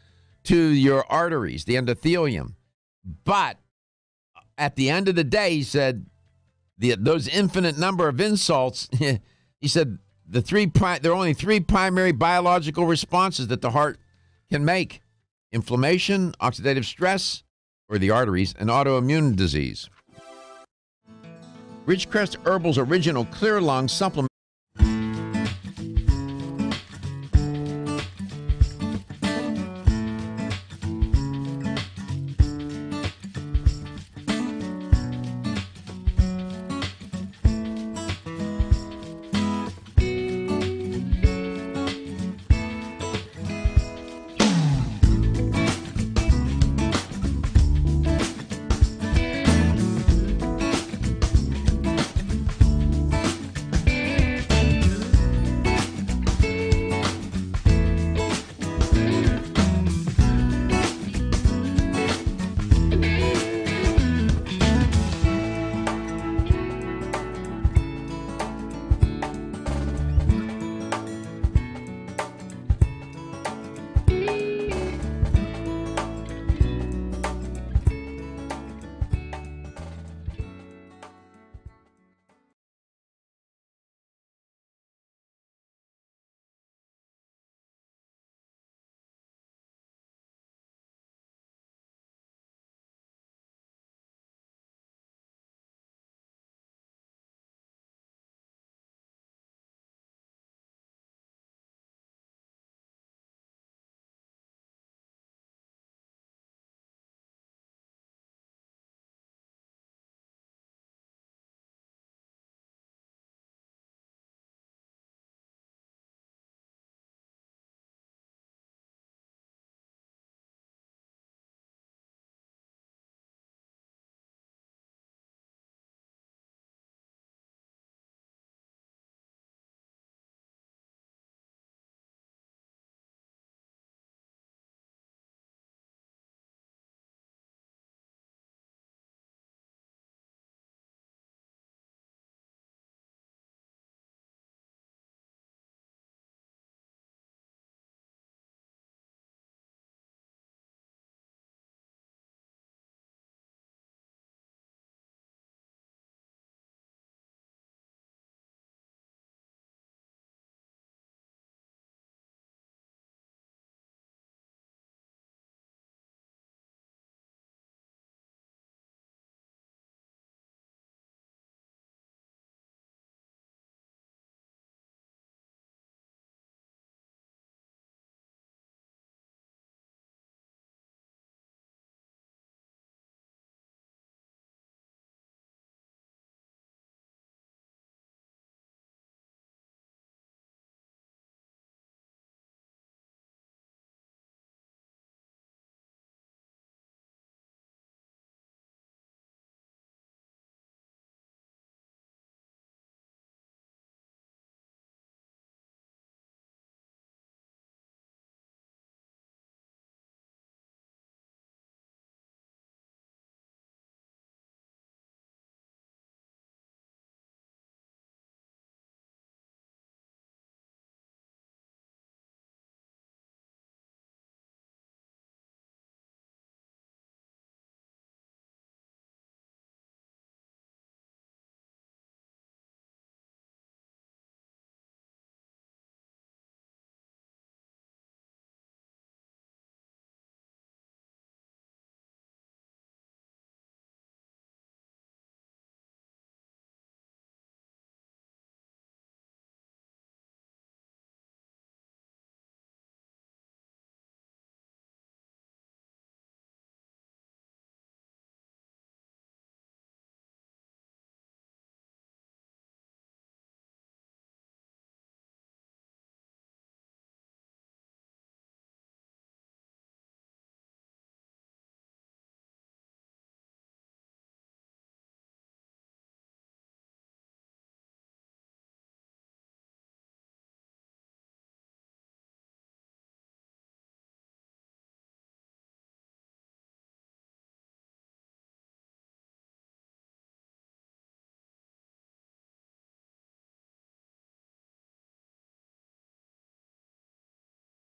to your arteries, the endothelium. But at the end of the day, he said, those infinite number of insults, he said, there are only three primary biological responses that the heart can make: inflammation, oxidative stress, or the arteries, and autoimmune disease. Ridgecrest Herbal's original Clear Lung supplement.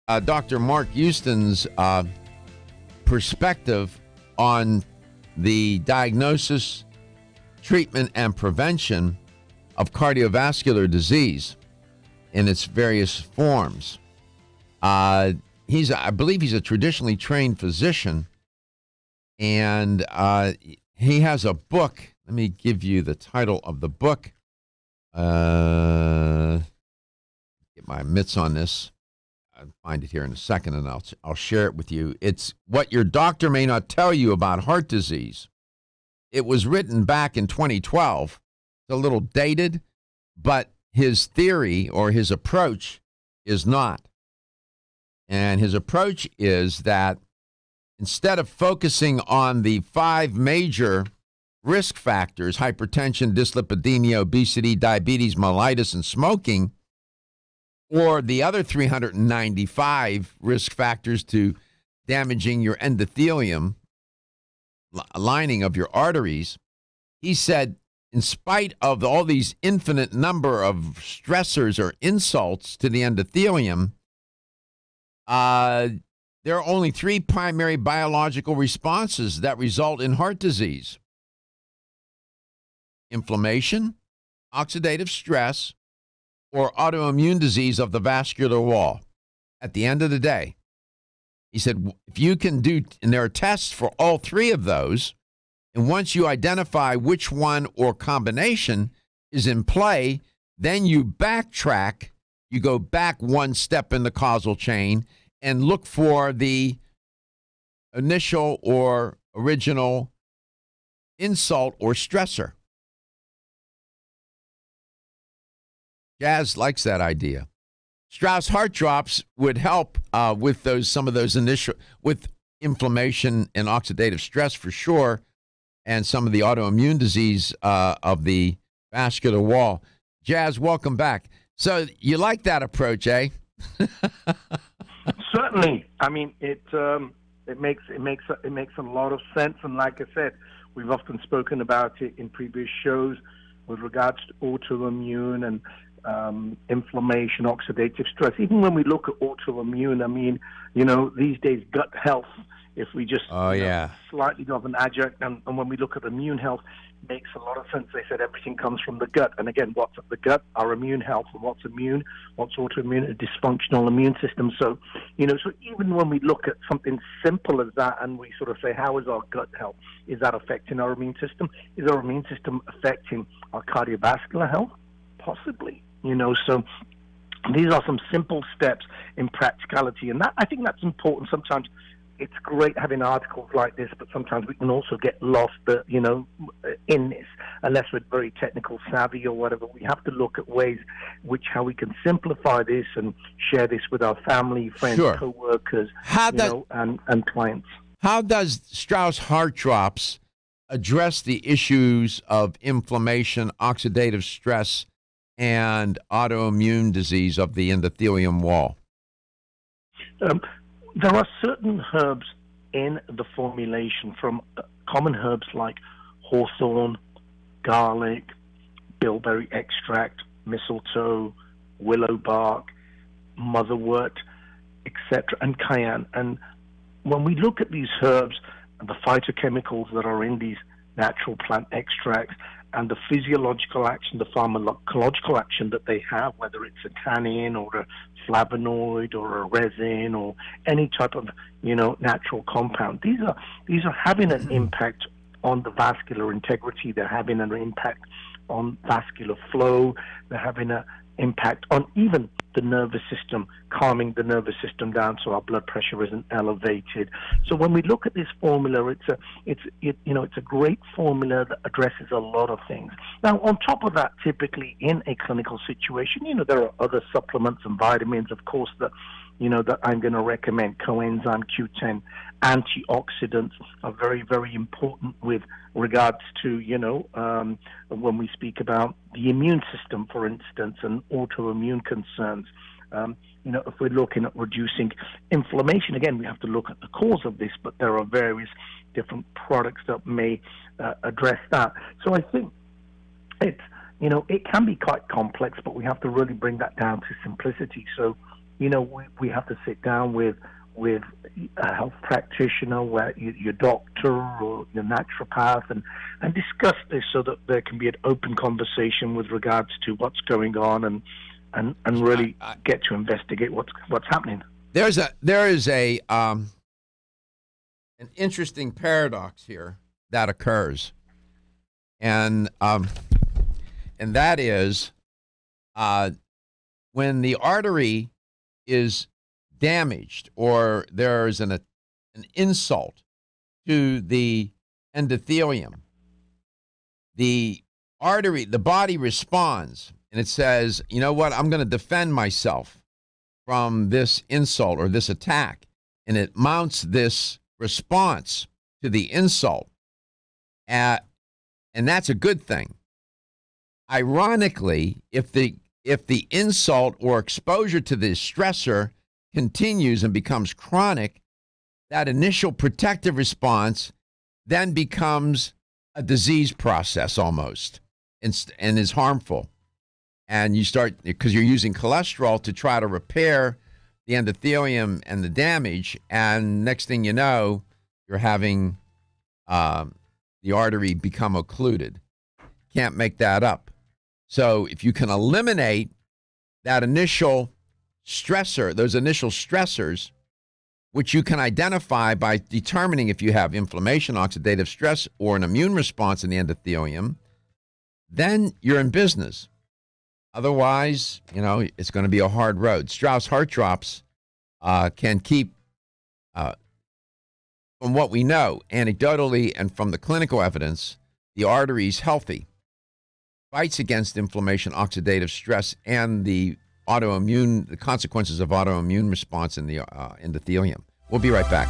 Dr. Mark Houston's perspective on the diagnosis, treatment, and prevention of cardiovascular disease in its various forms. I believe he's a traditionally trained physician, and he has a book. Let me give you the title of the book. Get my mitts on this. I'll find it here in a second, and I'll share it with you. It's What Your Doctor May Not Tell You About Heart Disease. It was written back in 2012. It's a little dated, but his theory or his approach is not. And his approach is that instead of focusing on the 5 major risk factors, hypertension, dyslipidemia, obesity, diabetes, mellitus, and smoking, or the other 395 risk factors to damaging your endothelium lining of your arteries, he said, in spite of all these infinite number of stressors or insults to the endothelium, there are only 3 primary biological responses that result in heart disease: inflammation, oxidative stress, or autoimmune disease of the vascular wall. At the end of the day, he said, if you can do, and there are tests for all 3 of those, and once you identify which one or combination is in play, then you backtrack, you go back 1 step in the causal chain and look for the initial or original insult or stressor. Jazz likes that idea. Strauss Heart Drops would help with some of those initial, with inflammation and oxidative stress for sure, and some of the autoimmune disease of the vascular wall. Jazz, welcome back. So you like that approach, eh? Certainly. I mean, it makes a lot of sense, and like I said, we've often spoken about it in previous shows with regards to autoimmune and inflammation, oxidative stress. Even when we look at autoimmune, I mean, these days gut health, if we just slightly of an adjunct, and when we look at immune health, makes a lot of sense. They said everything comes from the gut. And again, what's at the gut? Our immune health. And what's immune? What's autoimmune? A dysfunctional immune system. So, so even when we look at something simple as that and we sort of say, how is our gut health? Is that affecting our immune system? Is our immune system affecting our cardiovascular health? Possibly. So these are some simple steps in practicality. And I think that's important. Sometimes it's great having articles like this, but sometimes we can also get lost, in this, unless we're very technical savvy or whatever. We have to look at ways how we can simplify this and share this with our family, friends, co-workers, and clients. How does Strauss Heart Drops address the issues of inflammation, oxidative stress, and autoimmune disease of the endothelium wall? There are certain herbs in the formulation, from common herbs like hawthorn, garlic, bilberry extract, mistletoe, willow bark, motherwort, etc., and cayenne. And when we look at these herbs and the phytochemicals that are in these natural plant extracts, and the physiological action, the pharmacological action that they have, whether it's a tannin or a flavonoid or a resin or any type of natural compound, these are having an impact on the vascular integrity. They're having an impact on vascular flow. They're having an impact on even the nervous system, calming the nervous system down so our blood pressure isn't elevated. So when we look at this formula, it's a great formula that addresses a lot of things. Now, on top of that, typically in a clinical situation, there are other supplements and vitamins, of course, that I'm going to recommend. Coenzyme Q10 antioxidants are very, very important with regards to, when we speak about the immune system, for instance, and autoimmune concerns. If we're looking at reducing inflammation, again, we have to look at the cause of this, but there are various different products that may address that. So I think it can be quite complex, but we have to really bring that down to simplicity. So, we have to sit down with a health practitioner, your doctor or your naturopath, and discuss this so that there can be an open conversation with regards to what's going on and really get to investigate what's happening. There is an interesting paradox here that occurs, and that is when the artery is damaged or there's an insult to the endothelium, the body responds and it says, you know what, I'm going to defend myself from this insult or this attack. And it mounts this response to the insult. And that's a good thing. Ironically, if the insult or exposure to the stressor continues and becomes chronic, that initial protective response then becomes a disease process almost and is harmful. And you start, because you're using cholesterol to try to repair the endothelium and the damage, and next thing you know, you're having the artery become occluded. Can't make that up. So if you can eliminate that initial stressor, those initial stressors, which you can identify by determining if you have inflammation, oxidative stress, or an immune response in the endothelium, then you're in business. Otherwise, it's going to be a hard road. Strauss heart drops can keep, from what we know, anecdotally and from the clinical evidence, the arteries healthy. Fights against inflammation, oxidative stress, and the consequences of autoimmune response in the endothelium. We'll be right back.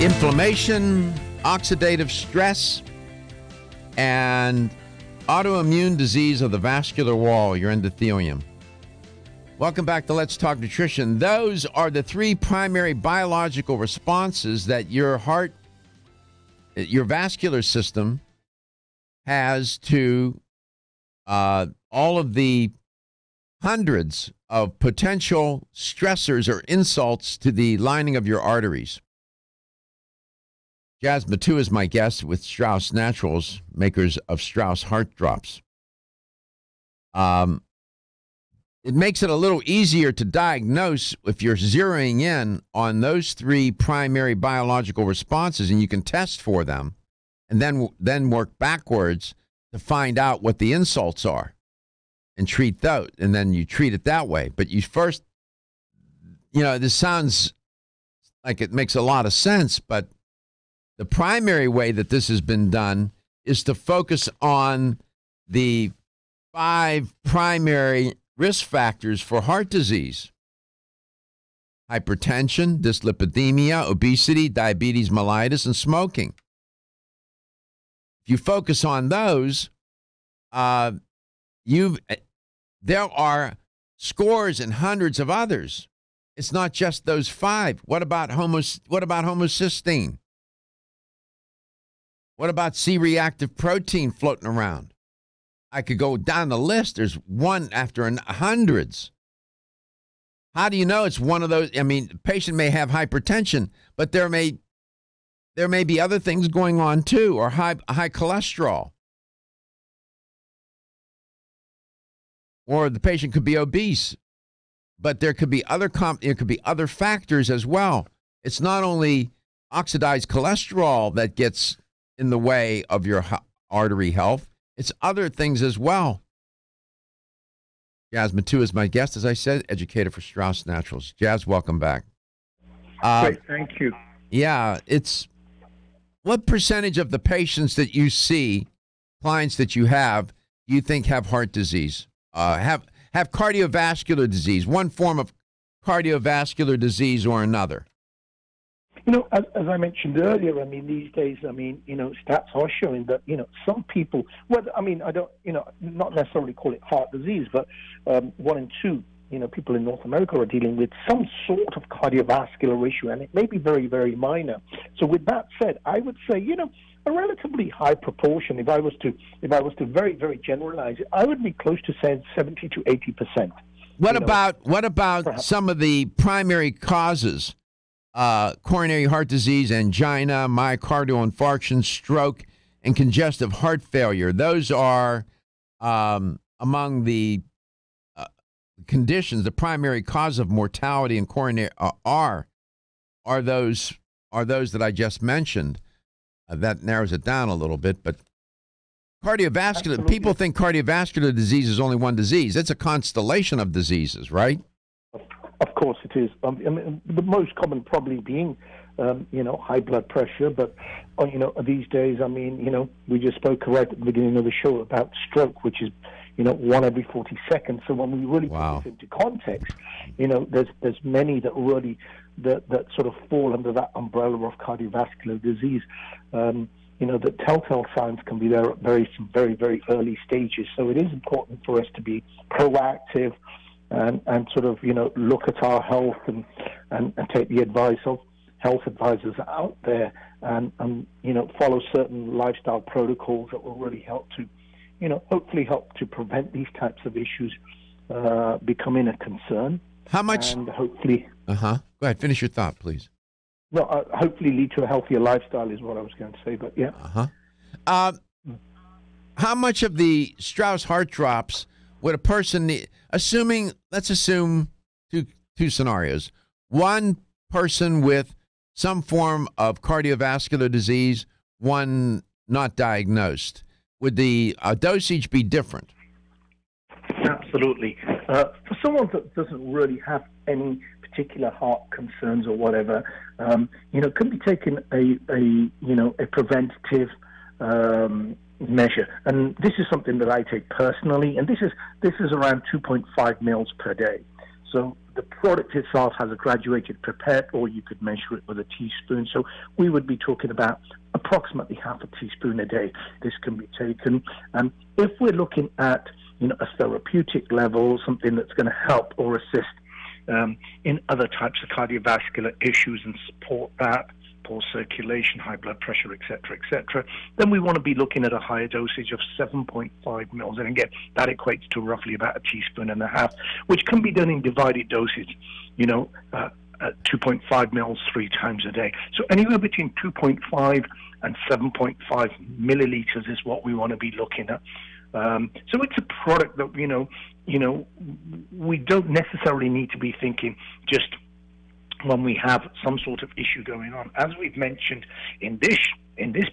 inflammation, oxidative stress, and autoimmune disease of the vascular wall, your endothelium. Welcome back to Let's Talk Nutrition. Those are the three primary biological responses that your heart, your vascular system has to all of the hundreds of potential stressors or insults to the lining of your arteries. Jazz Matu is my guest with Strauss Naturals, makers of Strauss Heart Drops. It makes it a little easier to diagnose if you're zeroing in on those three primary biological responses, and you can test for them and then work backwards to find out what the insults are and treat those, and then you treat it that way. But you first, this sounds like it makes a lot of sense, but the primary way that this has been done is to focus on the 5 primary risk factors for heart disease: hypertension, dyslipidemia, obesity, diabetes mellitus, and smoking. If you focus on those, there are scores and hundreds of others. It's not just those 5. What about homocysteine? What about C-reactive protein floating around? I could go down the list. There's one after hundreds. How do you know it's one of those? I mean, the patient may have hypertension, but there may be other things going on too, or high cholesterol. Or the patient could be obese, but there could be other factors as well. It's not only oxidized cholesterol that gets in the way of your artery health. It's other things as well. Jazz Matu is my guest, as I said, educator for Strauss Naturals. Jazz, welcome back. Great, thank you. Yeah, what percentage of the patients that you see, clients that you have, do you think have heart disease, have cardiovascular disease, one form of cardiovascular disease or another? As I mentioned earlier, I mean, these days, I mean, stats are showing that, some people, I don't, not necessarily call it heart disease, but 1 in 2, people in North America are dealing with some sort of cardiovascular issue, and it may be very, very minor. So with that said, I would say, a relatively high proportion, if I was to very, very generalize it, I would be close to saying 70 to 80%. What about some of the primary causes? Coronary heart disease, angina, myocardial infarction, stroke, and congestive heart failure. Those are among the conditions, the primary cause of mortality in coronary are those that I just mentioned. That narrows it down a little bit, but cardiovascular. Absolutely. People think cardiovascular disease is only one disease. It's a constellation of diseases, right? Of course it is. The most common probably being, high blood pressure. But, these days, we just spoke right at the beginning of the show about stroke, which is, 1 every 40 seconds. So when we really put this into context, there's many that really that sort of fall under that umbrella of cardiovascular disease. The telltale signs can be there at very, very early stages. So it is important for us to be proactive and sort of, look at our health and take the advice of health advisors out there and follow certain lifestyle protocols that will really help to, hopefully help to prevent these types of issues becoming a concern. How much? And hopefully... Go ahead, finish your thought, please. No, hopefully lead to a healthier lifestyle is what I was going to say, but yeah. How much of the Strauss Heart Drops would a person need, let's assume two scenarios. One person with some form of cardiovascular disease, one not diagnosed. Would the dosage be different? Absolutely. For someone that doesn't really have any particular heart concerns or whatever, can be taken a preventative measure, and this is something that I take personally, and this is around 2.5 mils per day. So the product itself has a graduated pipette, or you could measure it with a teaspoon. So we would be talking about approximately half a teaspoon a day. This can be taken. And if we're looking at, a therapeutic level, something that's going to help or assist in other types of cardiovascular issues and support that, poor circulation, high blood pressure, etc., then we want to be looking at a higher dosage of 7.5 mils. And again, that equates to roughly about a teaspoon and a half, which can be done in divided dosage, at 2.5 mils 3 times a day. So anywhere between 2.5 and 7.5 milliliters is what we want to be looking at. So it's a product that, we don't necessarily need to be thinking just when we have some sort of issue going on. As we've mentioned in this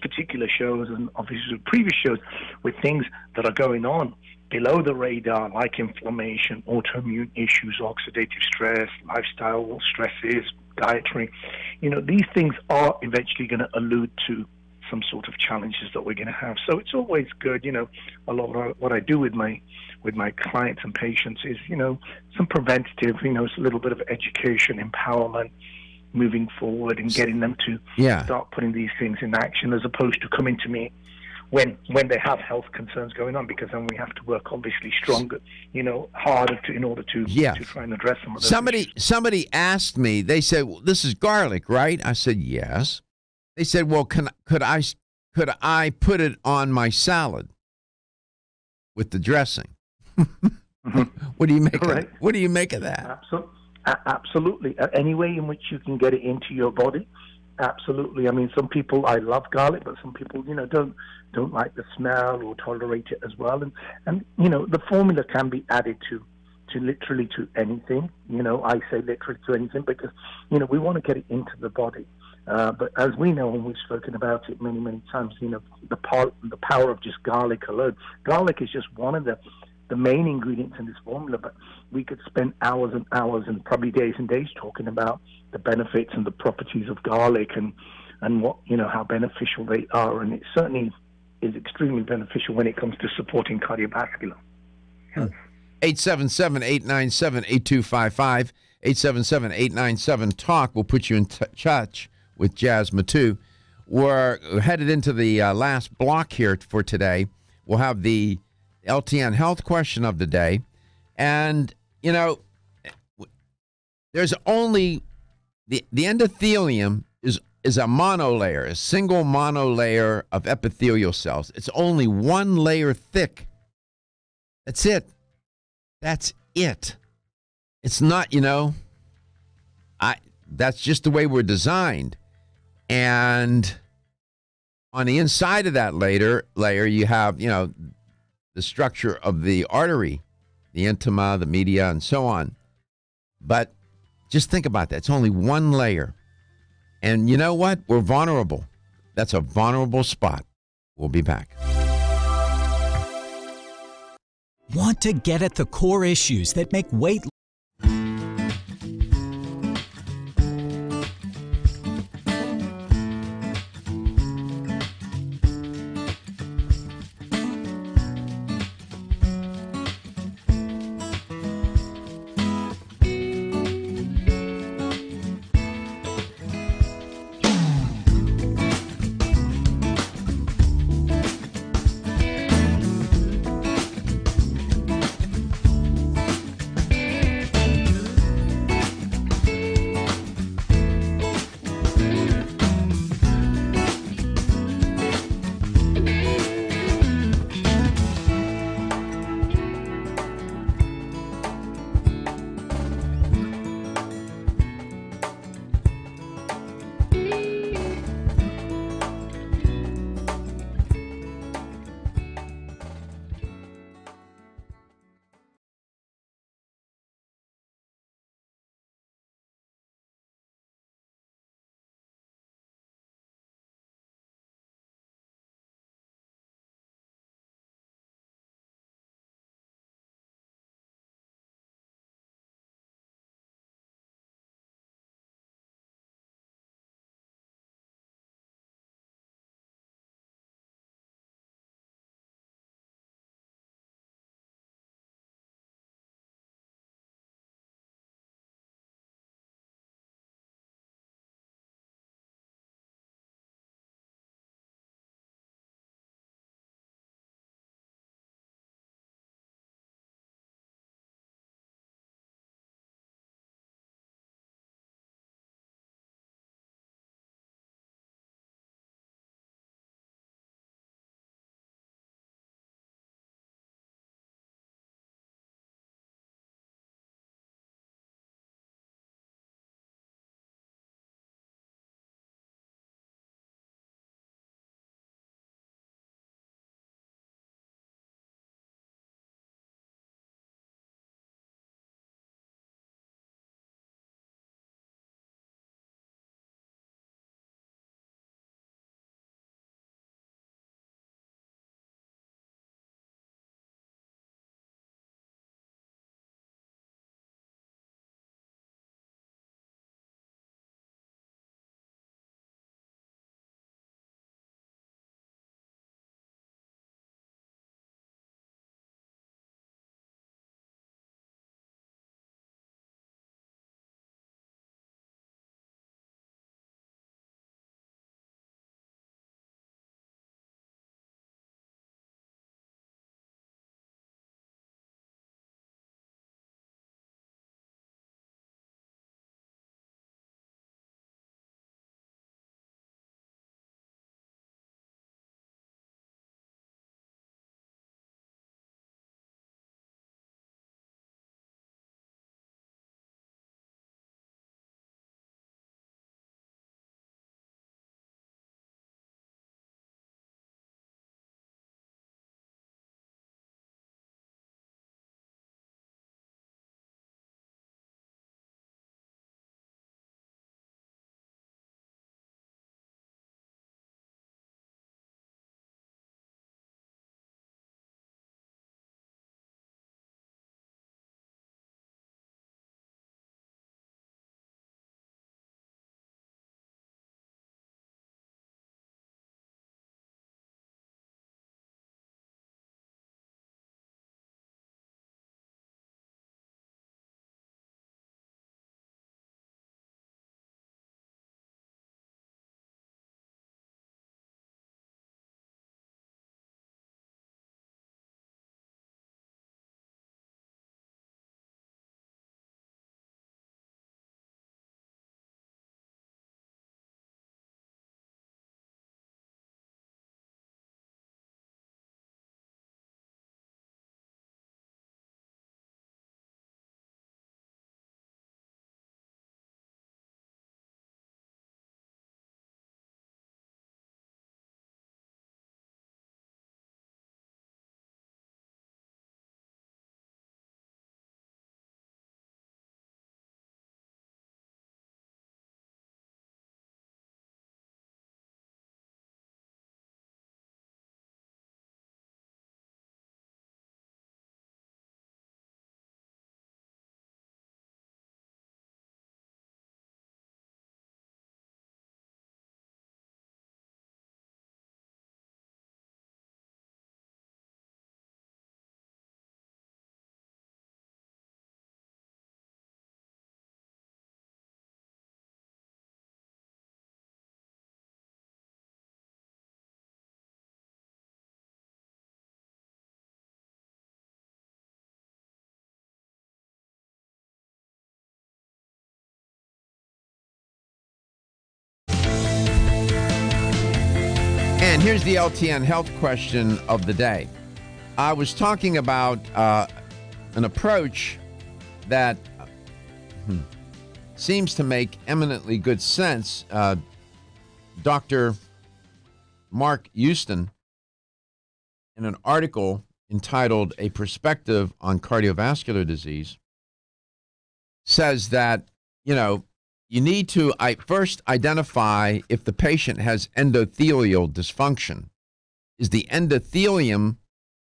particular shows, and obviously previous shows, with things that are going on below the radar, like inflammation, autoimmune issues, oxidative stress, lifestyle stresses, dietary, these things are eventually going to allude to some sort of challenges that we're going to have. So it's always good, a lot of what I do with my clients and patients is, some preventative, it's a little bit of education, empowerment, moving forward and getting them to start putting these things in action, as opposed to coming to me when they have health concerns going on, because then we have to work obviously stronger, harder in order to try and address some of those issues. Somebody asked me, they said, well, this is garlic, right? I said, yes. They said, well, could I put it on my salad with the dressing? Mm-hmm. What do you make of that? Absolutely. Any way in which you can get it into your body, absolutely. I mean, some people, I love garlic, but some people, don't like the smell or tolerate it as well. And the formula can be added to literally to anything. I say literally to anything because, we want to get it into the body. But as we know, and we've spoken about it many, many times, the power of just garlic alone. Garlic is just one of the main ingredients in this formula, but we could spend hours and hours and probably days and days talking about the benefits and the properties of garlic and what, how beneficial they are. And it certainly is extremely beneficial when it comes to supporting cardiovascular health. 877-897-8255, 877-897-TALK will put you in touch with Jazz Mattu. We're headed into the last block here for today. We'll have the LTN health question of the day. And, there's only the endothelium is a monolayer, a single monolayer of epithelial cells. It's only one layer thick. That's it. That's it. It's not, that's just the way we're designed. And on the inside of that layer, you have, the structure of the artery, the intima, the media, and so on. But just think about that. It's only one layer. And you know what? We're vulnerable. That's a vulnerable spot. We'll be back. Want to get at the core issues that make weight And here's the LTN health question of the day. I was talking about an approach that seems to make eminently good sense. Dr. Mark Houston, in an article entitled A Perspective on Cardiovascular Disease, says that, you need to first identify if the patient has endothelial dysfunction. Is the endothelium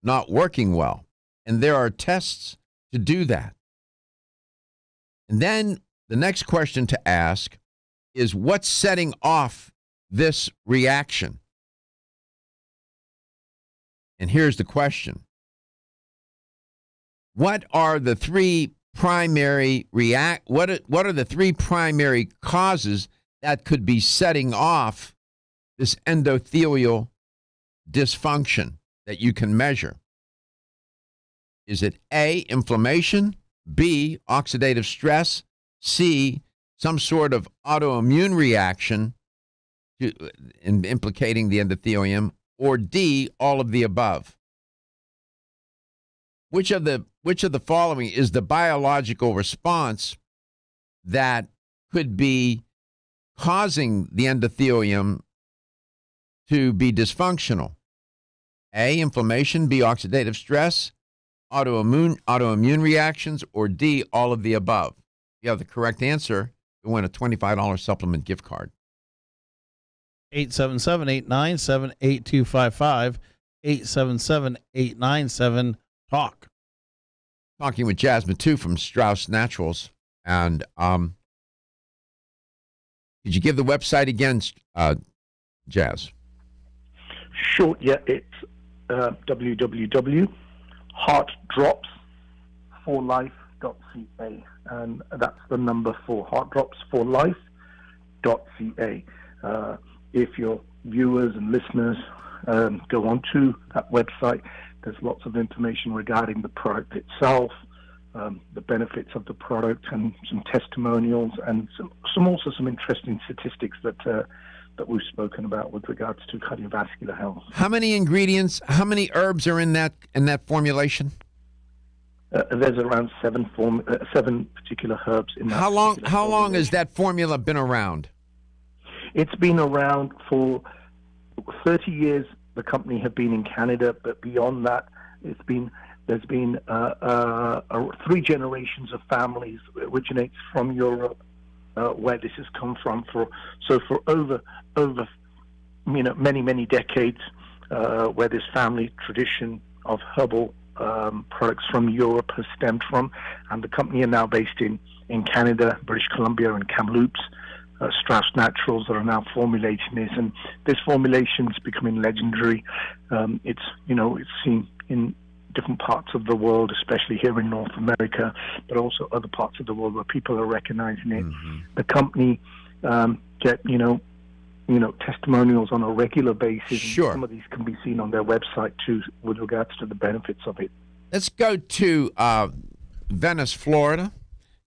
not working well? And there are tests to do that. And then the next question to ask is, what's setting off this reaction? And here's the question. What are the three primary what are the three primary causes that could be setting off this endothelial dysfunction that you can measure? Is it A, inflammation, B, oxidative stress, C, some sort of autoimmune reaction implicating the endothelium, or D, all of the above? Which of the following is the biological response that could be causing the endothelium to be dysfunctional? A, inflammation, B, oxidative stress, autoimmune reactions, or D, all of the above? If you have the correct answer, you win a $25 supplement gift card. 877-897-8255, 877-897-TALK. Talking with Jasmine, too, from Strauss Naturals. And could you give the website again, Jazz? Sure, yeah, it's www.heartdropsforlife.ca, and that's the number for heartdropsforlife.ca. If your viewers and listeners go onto that website, there's lots of information regarding the product itself, the benefits of the product, and some testimonials, and also some interesting statistics that we've spoken about with regards to cardiovascular health. How many ingredients, how many herbs are in that formulation? There's around seven particular herbs in that. How long has that formula been around? It's been around for 30 years. The company have been in Canada, but beyond that, there's been 3 generations of families. It originates from Europe, where this has come from. For over many decades, where this family tradition of herbal products from Europe has stemmed from, and the company are now based in Canada, British Columbia, and Kamloops. Strauss Naturals that are now formulating this, and this formulation is becoming legendary. It's seen in different parts of the world, especially here in North America, but also other parts of the world where people are recognizing it. Mm-hmm. The company get testimonials on a regular basis. Sure. And some of these can be seen on their website too, with regards to the benefits of it. Let's go to Venice, Florida.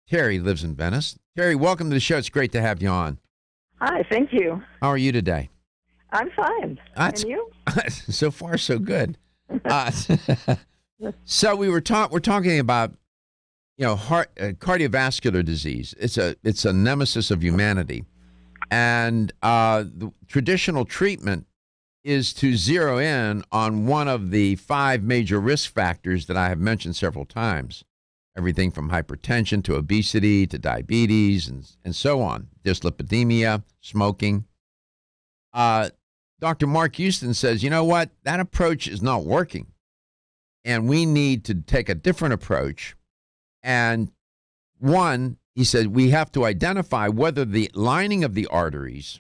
Terry lives in Venice. Terry, welcome to the show. It's great to have you on. Hi, thank you. How are you today? I'm fine. And you? So far, so good. So we're talking about cardiovascular disease. It's a nemesis of humanity, and the traditional treatment is to zero in on one of the 5 major risk factors that I have mentioned several times. Everything from hypertension to obesity to diabetes and so on, dyslipidemia, smoking. Dr. Mark Houston says, you know what, that approach is not working. And we need to take a different approach. And one, he said, we have to identify whether the lining of the arteries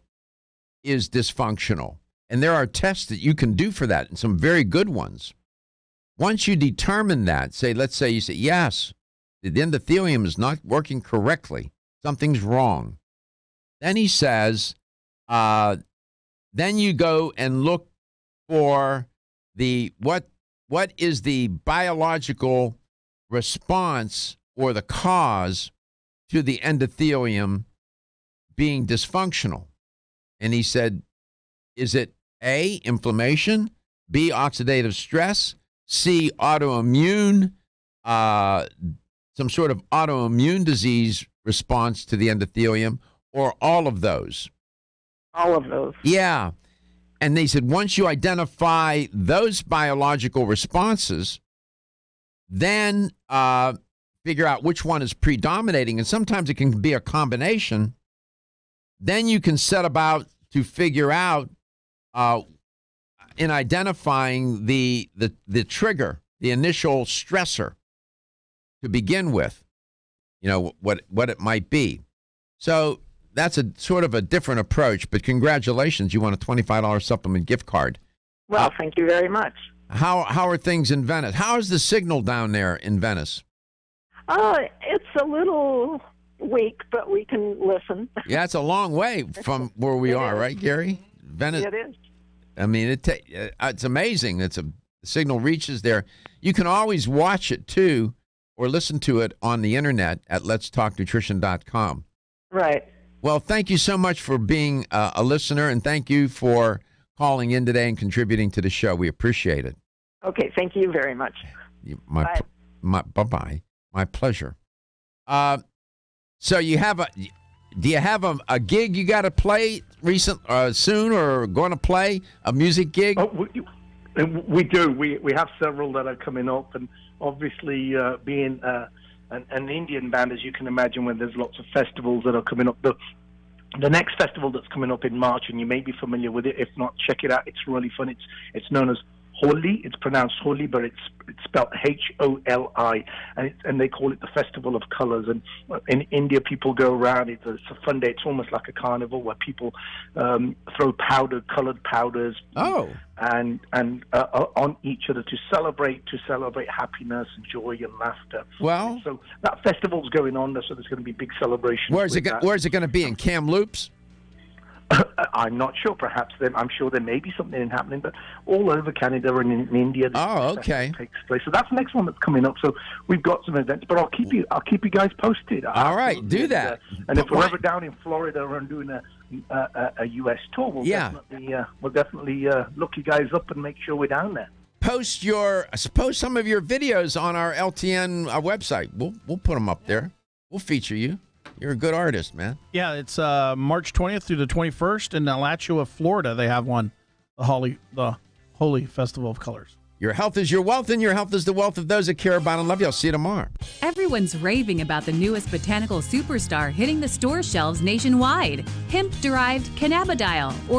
is dysfunctional. And there are tests that you can do for that, and some very good ones. Once you determine that, let's say you say, yes, the endothelium is not working correctly, something's wrong. Then he says, then you go and look for what is the biological response or the cause to the endothelium being dysfunctional. And he said, is it A, inflammation, B, oxidative stress, C, autoimmune, some sort of autoimmune disease response to the endothelium, or all of those? All of those. Yeah. And they said once you identify those biological responses, then figure out which one is predominating. And sometimes it can be a combination. Then you can set about to figure out in identifying the trigger, the initial stressor to begin with, what it might be. So that's a sort of a different approach, but congratulations, you won a $25 supplement gift card. Well, thank you very much. How are things in Venice? How is the signal down there in Venice? It's a little weak, but we can listen. Yeah, it's a long way from where we are, right, Gary? Venice. It is. I mean, it's amazing. The signal reaches there. You can always watch it, too, or listen to it on the internet at letstalknutrition.com. Right. Well, thank you so much for being a listener, and thank you for calling in today and contributing to the show. We appreciate it. Okay, thank you very much. Bye. Bye-bye. My pleasure. So do you have a gig you got to play soon, or going to play a music gig? Oh, we do. We have several that are coming up, and obviously being an Indian band, as you can imagine, when there's lots of festivals that are coming up. The next festival that's coming up in March, and you may be familiar with it. If not, check it out. It's really fun. It's known as Holi. It's pronounced Holi, but it's spelled Holi, and they call it the Festival of Colors. And in India, people go around. It's a fun day. It's almost like a carnival where people throw colored powders, and on each other to celebrate happiness and joy and laughter. Well, so that festival's going on, so there's going to be big celebrations. Where's it going to be, in Kamloops? I'm not sure. Perhaps I'm sure there may be something happening, but all over Canada and in India, okay, takes place. So that's the next one that's coming up. So we've got some events, but I'll keep you guys posted. All right, do that. And if we're ever down in Florida and doing a U.S. tour, we'll definitely look you guys up and make sure we're down there. Post some of your videos on our LTN website. We'll put them up there. We'll feature you. You're a good artist, man. Yeah, it's March 20th through the 21st in Alachua, Florida. They have one, the Holy Festival of Colors. Your health is your wealth, and your health is the wealth of those that care about and love you. I'll see you tomorrow. Everyone's raving about the newest botanical superstar hitting the store shelves nationwide. Hemp-derived cannabidiol, or